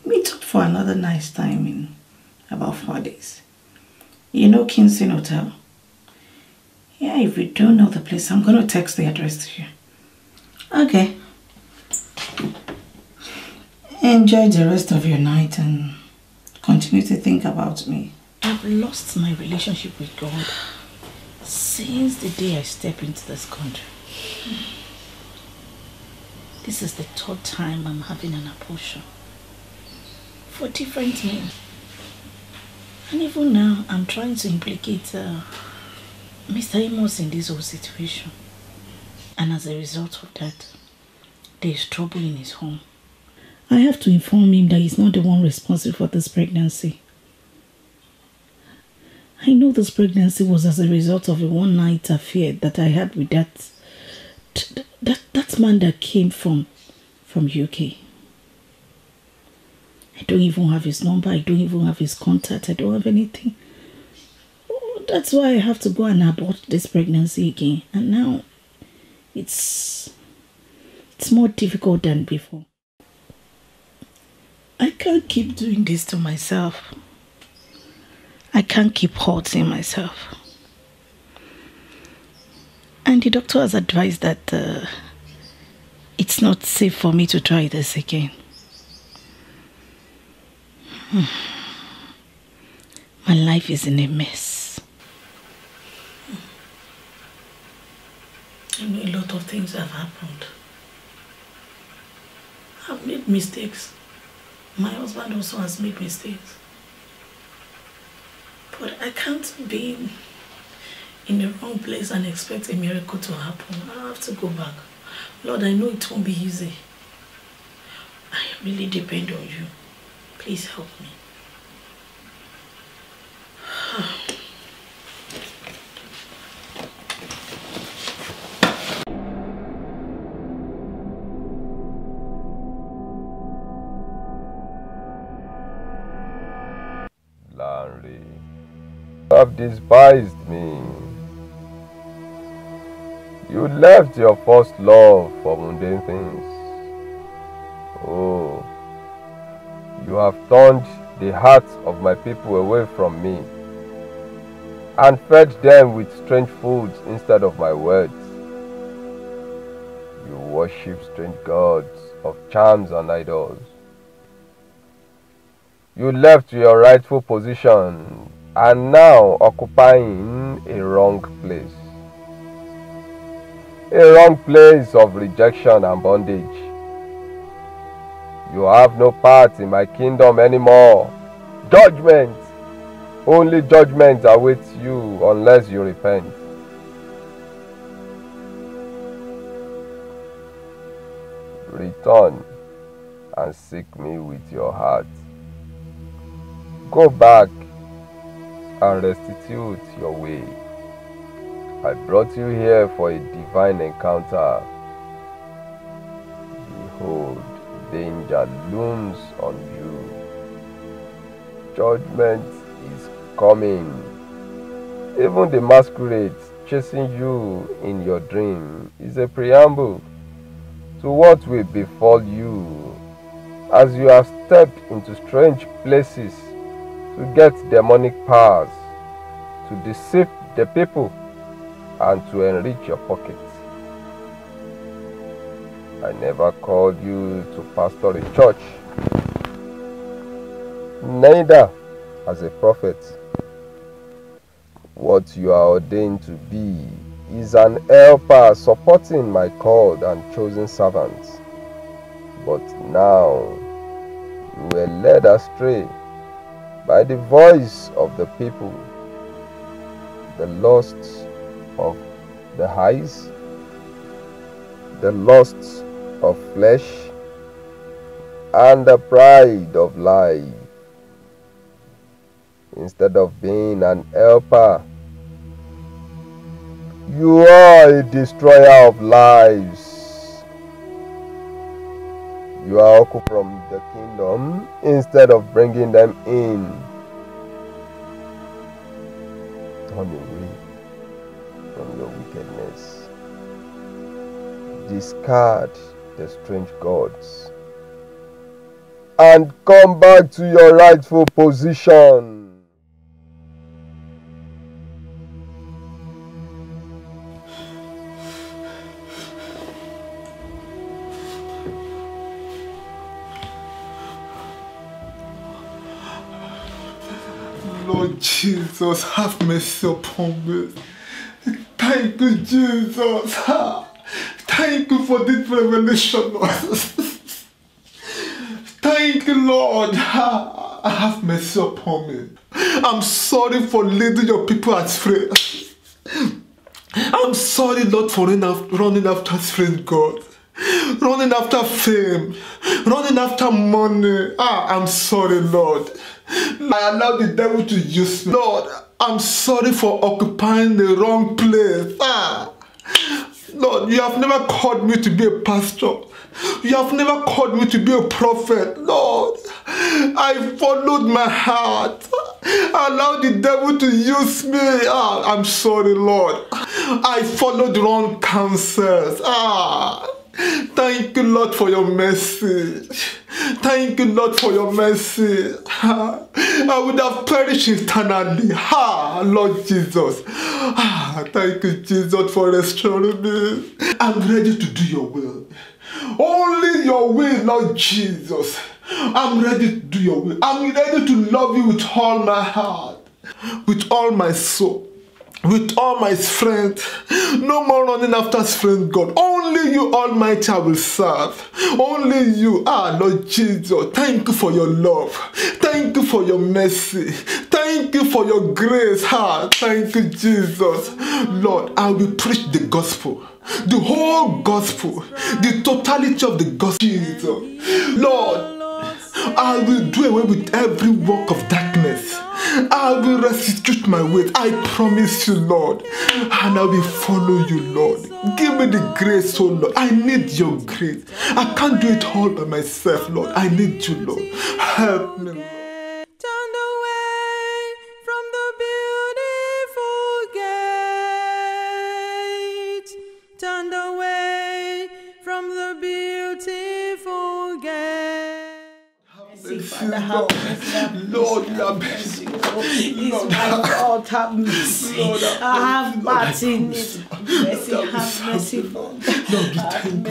meet up for another nice time in about 4 days. You know Kingston Hotel? Yeah, if you don't know the place, I'm going to text the address to you. Okay. Enjoy the rest of your night and continue to think about me. I've lost my relationship with God since the day I stepped into this country. This is the 3rd time I'm having an abortion for different men. And even now, I'm trying to implicate Mr. Amos in this whole situation. And as a result of that, there is trouble in his home. I have to inform him that he's not the one responsible for this pregnancy. I know this pregnancy was as a result of a one-night affair that I had with that man that came from UK. I don't even have his number. I don't even have his contact. I don't have anything. Oh, that's why I have to go and abort this pregnancy again. And now it's more difficult than before. I can't keep doing this to myself. I can't keep hurting myself. And the doctor has advised that it's not safe for me to try this again. My life is in a mess. I know a lot of things have happened. I've made mistakes. My husband also has made mistakes. But I can't be in the wrong place and expect a miracle to happen. I have to go back. Lord, I know it won't be easy. I really depend on you. Please help me. Larry, you have despised me. You left your first love for mundane things. Oh, you have turned the hearts of my people away from me and fed them with strange foods instead of my words. You worship strange gods of charms and idols. You left your rightful position and now occupying a wrong place. A wrong place of rejection and bondage. You have no part in my kingdom anymore. Judgment! Only judgment awaits you unless you repent. Return and seek me with your heart. Go back and restitute your way. I brought you here for a divine encounter. Behold, danger looms on you. Judgment is coming. Even the masquerade chasing you in your dream is a preamble to what will befall you as you have stepped into strange places to get demonic powers, to deceive the people, and to enrich your pockets. I never called you to pastor a church, neither as a prophet. What you are ordained to be is an helper supporting my called and chosen servants. But now you were led astray by the voice of the people, the lusts of the eyes, the lusts of flesh, and the pride of life. Instead of being an helper, you are a destroyer of lives. You are occupied from the kingdom instead of bringing them in. Turn away from your wickedness. Discard the strange gods and come back to your rightful position. Lord Jesus, have mercy upon me. Thank you, Jesus. Thank you for this revelation, Lord. Thank you, Lord. Have mercy upon me. I'm sorry for leading your people astray. I'm sorry, Lord, for running after strange God, running after fame, running after money. I'm sorry, Lord. I allow the devil to use me. Lord, I'm sorry for occupying the wrong place. Lord, you have never called me to be a pastor. You have never called me to be a prophet. Lord, I followed my heart. I allowed the devil to use me. I'm sorry, Lord. I followed wrong counsels. Thank you, Lord, for your mercy. Thank you, Lord, for your mercy. I would have perished eternally. Lord Jesus. Thank you, Jesus, for restoring me. I'm ready to do your will. Only your will, Lord Jesus. I'm ready to do your will. I'm ready to love you with all my heart, with all my soul, with all my strength. No more running after strange God. Only you, Almighty, I will serve. Only you. Lord Jesus, thank you for your love. Thank you for your mercy. Thank you for your grace. Thank you, Jesus. Lord, I will preach the gospel. The whole gospel. The totality of the gospel. Jesus. Lord, I will do away with every work of darkness. I will restitute my ways. I promise you, Lord. And I will follow you, Lord. Give me the grace, oh Lord. I need your grace. I can't do it all by myself, Lord. I need you, Lord. Help me, Lord. Turned away from the beautiful gate. Lord, have mercy. Lord, God, have mercy. Have mercy. Have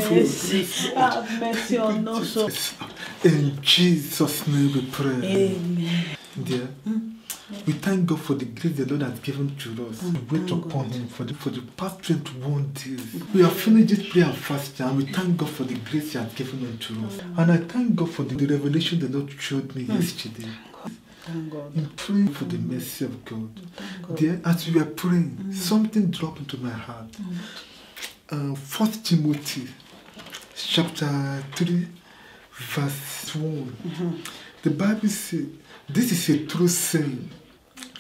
mercy. Have mercy on us. In Jesus' name we pray. Amen. Dear, we thank God for the grace the Lord has given to us. We wait upon Him for the past 21 days. We have finished this prayer and fasting, and we thank God for the grace He has given unto us. And I thank God for the revelation the Lord showed me yesterday. Thank God. In praying for the mercy of God. Dear, as we were praying, something dropped into my heart. 1 Timothy chapter 3 verse 1. The Bible says, this is a true saying.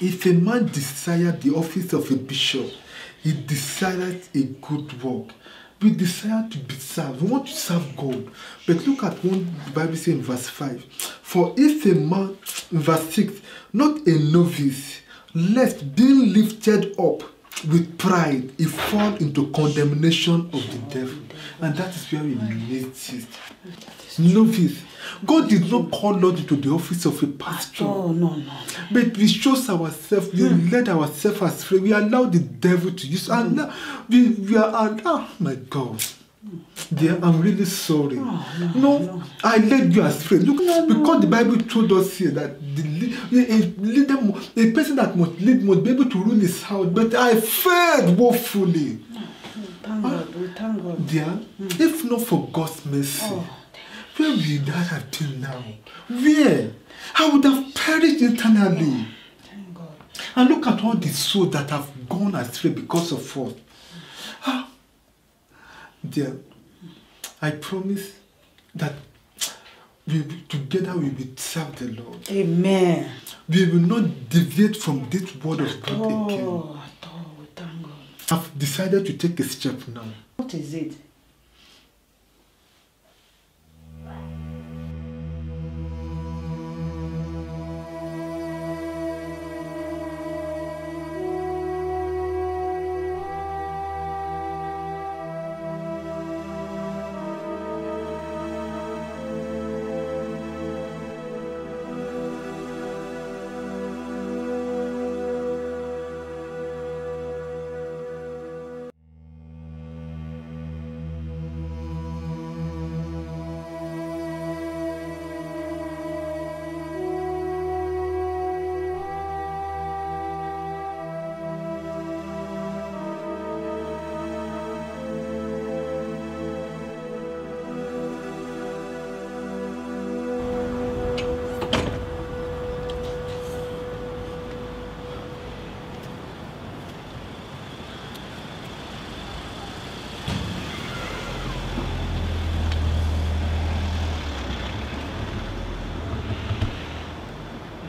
If a man desires the office of a bishop, he desires a good work. We desire to be served. We want to serve God. But look at what the Bible says in verse 5. For if a man, in verse 6, not a novice, lest being lifted up with pride, he fall into condemnation of the devil. And that is where we needs it. Novice. God did not call us into the office of a pastor. Oh, no. But we chose ourselves, we led ourselves astray, we allowed the devil to use, and now we are, oh my God. Dear, I'm really sorry. No, I led you astray. Look, because the Bible told us here that a person that must lead must be able to rule his house, but I failed woefully. Thank God, we thank God. Dear, if not for God's mercy, where would that have been now? Where? I would have perished eternally. Thank God. And look at all the souls that have gone astray because of us. Dear, I promise that together we will serve the Lord. Amen. We will not deviate from this word of God again. At all, we thank God. I've decided to take a step now. What is it?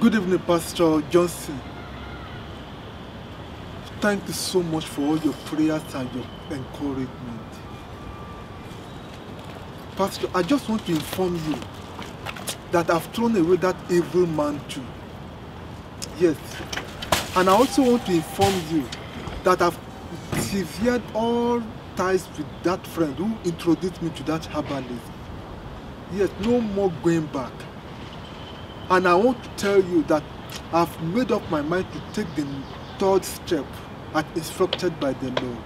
Good evening, Pastor Johnson. Thank you so much for all your prayers and your encouragement. Pastor, I just want to inform you that I've thrown away that evil man too. Yes. And I also want to inform you that I've severed all ties with that friend who introduced me to that herbalist. Yes, no more going back. And I want to tell you that I've made up my mind to take the third step as instructed by the Lord.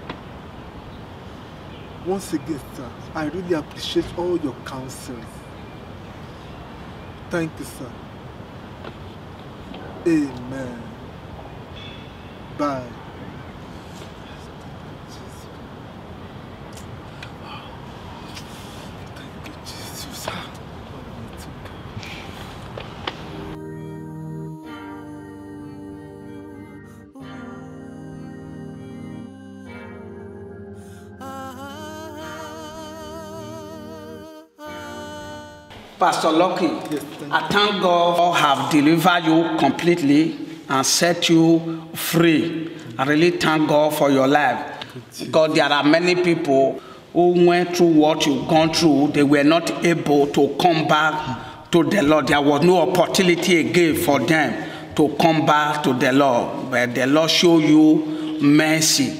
Once again, sir, I really appreciate all your counsels. Thank you, sir. Amen. Bye. Thank you, Jesus. Pastor Lucky, I thank God for have delivered you completely and set you free. I really thank God for your life. Because there are many people who went through what you've gone through, they were not able to come back to the Lord. There was no opportunity again for them to come back to the Lord. But the Lord showed you mercy.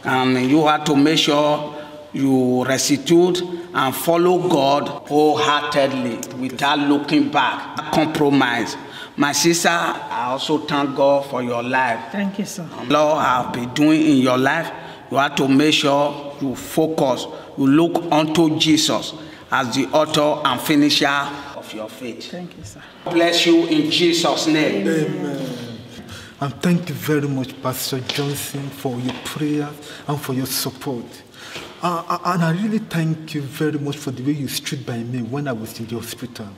And you have to make sure you restitute and follow God wholeheartedly without looking back, compromise. My sister, I also thank God for your life. Thank you, sir. Lord have been doing in your life. You have to make sure you focus, you look unto Jesus as the author and finisher of your faith. Thank you, sir. Bless you in Jesus' name. Amen. And thank you very much, Pastor Johnson, for your prayers and for your support. And I really thank you very much for the way you stood by me when I was in the hospital.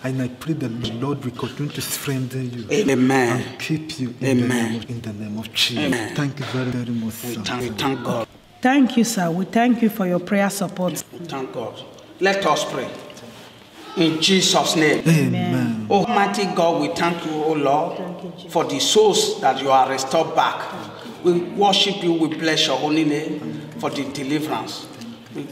And I pray that the Lord will continue to strengthen you. Amen. And keep you in the name of Jesus. Amen. Thank you very, very much, sir. We thank God. Thank you, sir. We thank you for your prayer support. We thank God. Let us pray. In Jesus' name. Amen. Oh, Almighty God, we thank you, oh Lord, for the souls that you are restored back. We worship you, we bless your holy name for the deliverance.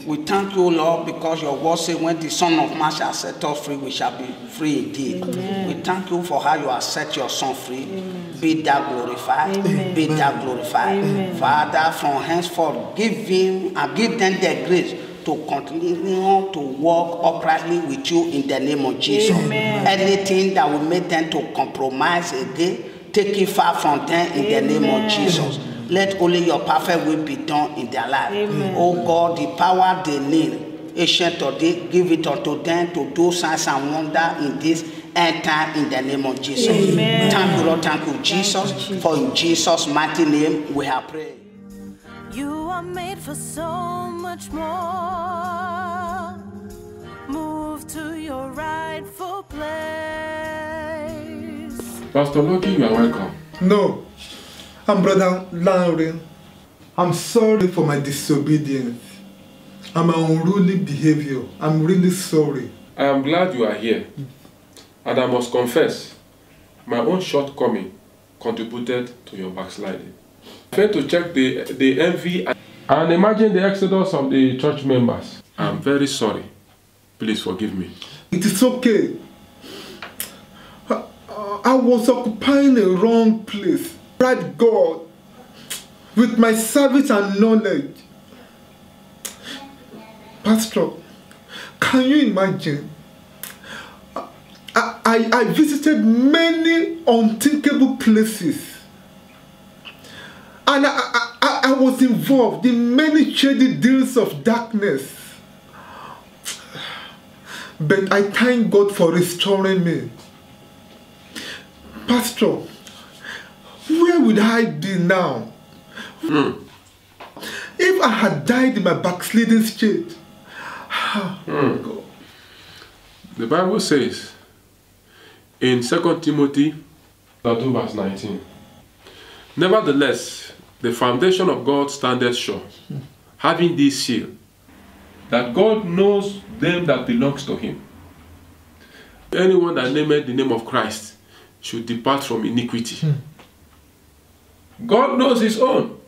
We thank you, Lord, because your word says when the Son of Man shall set us free, we shall be free indeed. Amen. We thank you for how you have set your Son free. Amen. Be thou glorified. Amen. Be thou glorified. Amen. Father, from henceforth, give him and give them the grace to continue to walk uprightly with you in the name of Jesus. Amen. Anything that will make them to compromise again, take it far from them in the name of Jesus. Let only your perfect will be done in their life. Amen. Oh God, the power they need, ancient of days, give it unto them to do signs and wonders in this end time in the name of Jesus. Amen. Thank you, Lord. Thank you, Jesus. For in Jesus' mighty name we have prayed. You are made for so much more. Move to your rightful place. Pastor Lucky, you are welcome. No, I'm Brother Lowry. I'm sorry for my disobedience and my unruly behavior. I'm really sorry. I am glad you are here. And I must confess, my own shortcoming contributed to your backsliding. I failed to check the envy and imagine the exodus of the church members. I'm very sorry. Please forgive me. It is okay. I was occupying a wrong place. Right, God, with my service and knowledge. Pastor, can you imagine? I visited many unthinkable places. And I was involved in many shady deals of darkness. But I thank God for restoring me. Pastor, where would I be now? If I had died in my backsliding state? God. The Bible says in 2 Timothy 2 verse 19, nevertheless, the foundation of God standeth sure, having this seal, that God knows them that belongs to him. Anyone that nameth the name of Christ should depart from iniquity. God knows his own.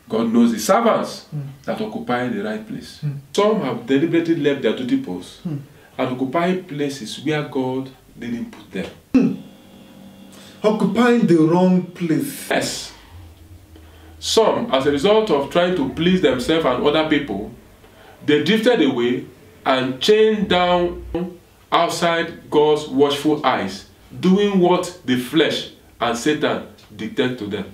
God knows the servants that occupy the right place. Some have deliberately left their duty posts and occupy places where God didn't put them. Occupying the wrong place. Yes. Some, as a result of trying to please themselves and other people, they drifted away and chained down outside God's watchful eyes, doing what the flesh and Satan dictate to them.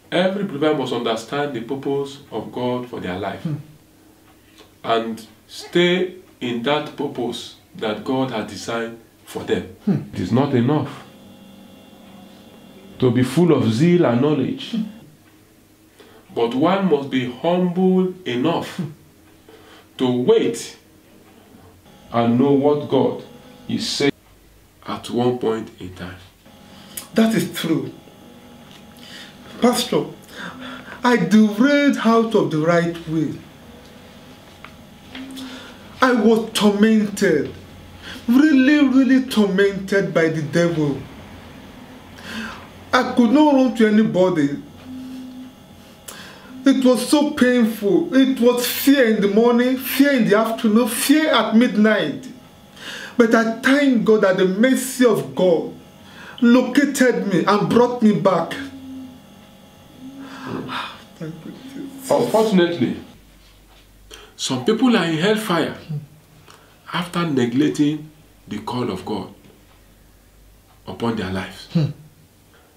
Every believer must understand the purpose of God for their life and stay in that purpose that God has designed for them. It is not enough to be full of zeal and knowledge, but one must be humble enough to wait and know what God is saying at one point in time. That is true. Pastor, I derailed out of the right way. I was tormented, really tormented by the devil. I could not run to anybody. It was so painful. It was fear in the morning, fear in the afternoon, fear at midnight. But I thank God that the mercy of God located me and brought me back. Thank you, Jesus. Unfortunately, some people are in hellfire after neglecting the call of God upon their lives.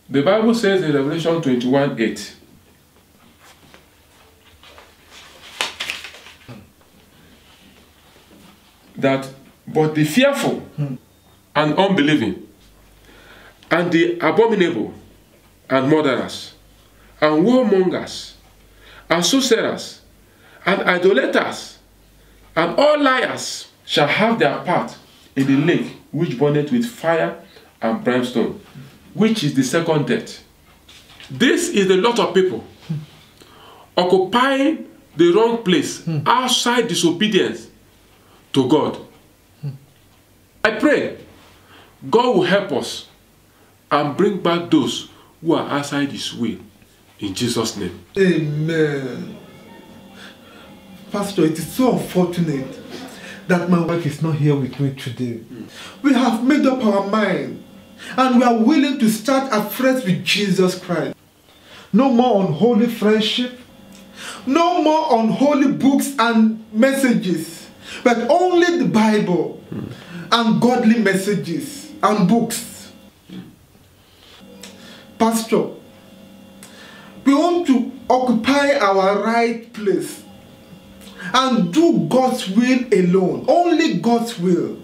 The Bible says in Revelation 21:8, that but the fearful and unbelieving and the abominable and murderers and warmongers and sorcerers and idolaters and all liars shall have their part in the lake which burneth with fire and brimstone, which is the second death. This is a lot of people occupying the wrong place outside disobedience to God. I pray God will help us and bring back those who are outside His will. In Jesus' name. Amen. Pastor, it is so unfortunate that my wife is not here with me today. We have made up our mind and we are willing to start afresh with Jesus Christ. No more unholy friendship, no more unholy books and messages, but only the Bible and godly messages and books. Pastor, we want to occupy our right place and do God's will alone. Only God's will.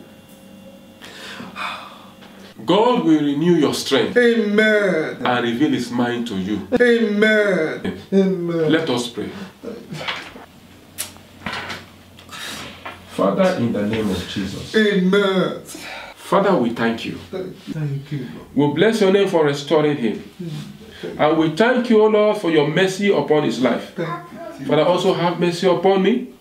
God will renew your strength. Amen. And reveal His mind to you. Amen. Amen. Let us pray. Father, in the name of Jesus. Amen. Father, we thank you. Thank you. We bless your name for restoring him. And we thank you, O Lord, for your mercy upon his life. Father, also have mercy upon me.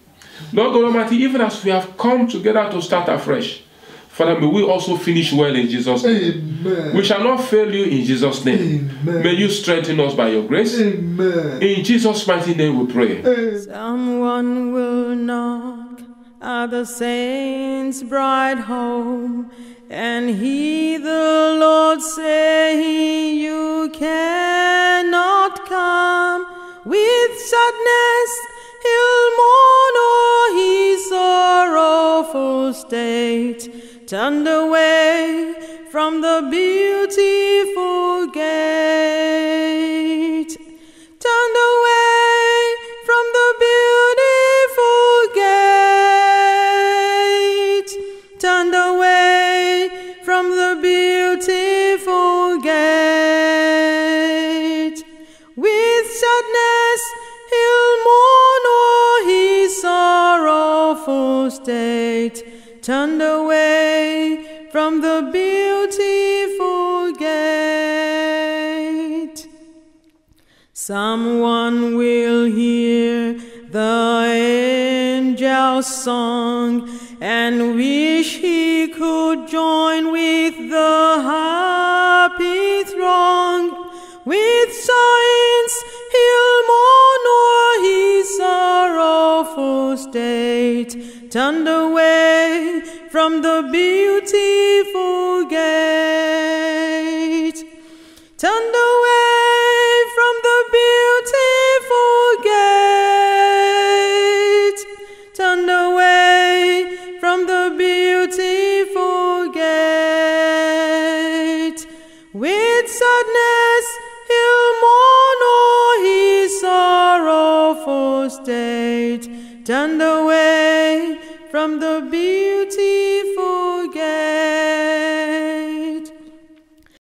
Lord God Almighty, even as we have come together to start afresh, Father, may we also finish well in Jesus' name. Amen. We shall not fail you in Jesus' name. Amen. May you strengthen us by your grace. Amen. In Jesus' mighty name we pray. Someone will knock at the saints' bright home, and he, the Lord, say, you cannot come. With sadness he'll mourn o'er his sorrowful state, turned away from the beautiful gate. Turned away from the beautiful gate. Turned away from the beautiful gate. With sadness he'll mourn o'er his sorrowful state, turned away from the beautiful gate. Someone will hear the angel's song and wish he could join with the happy throng. With signs he'll mourn o'er his sorrowful state, turned away from the beautiful gate. Turned away from the beautiful gate. Turned away from the beautiful gate. With sadness he'll mourn o'er his sorrowful state, turned away from the beautiful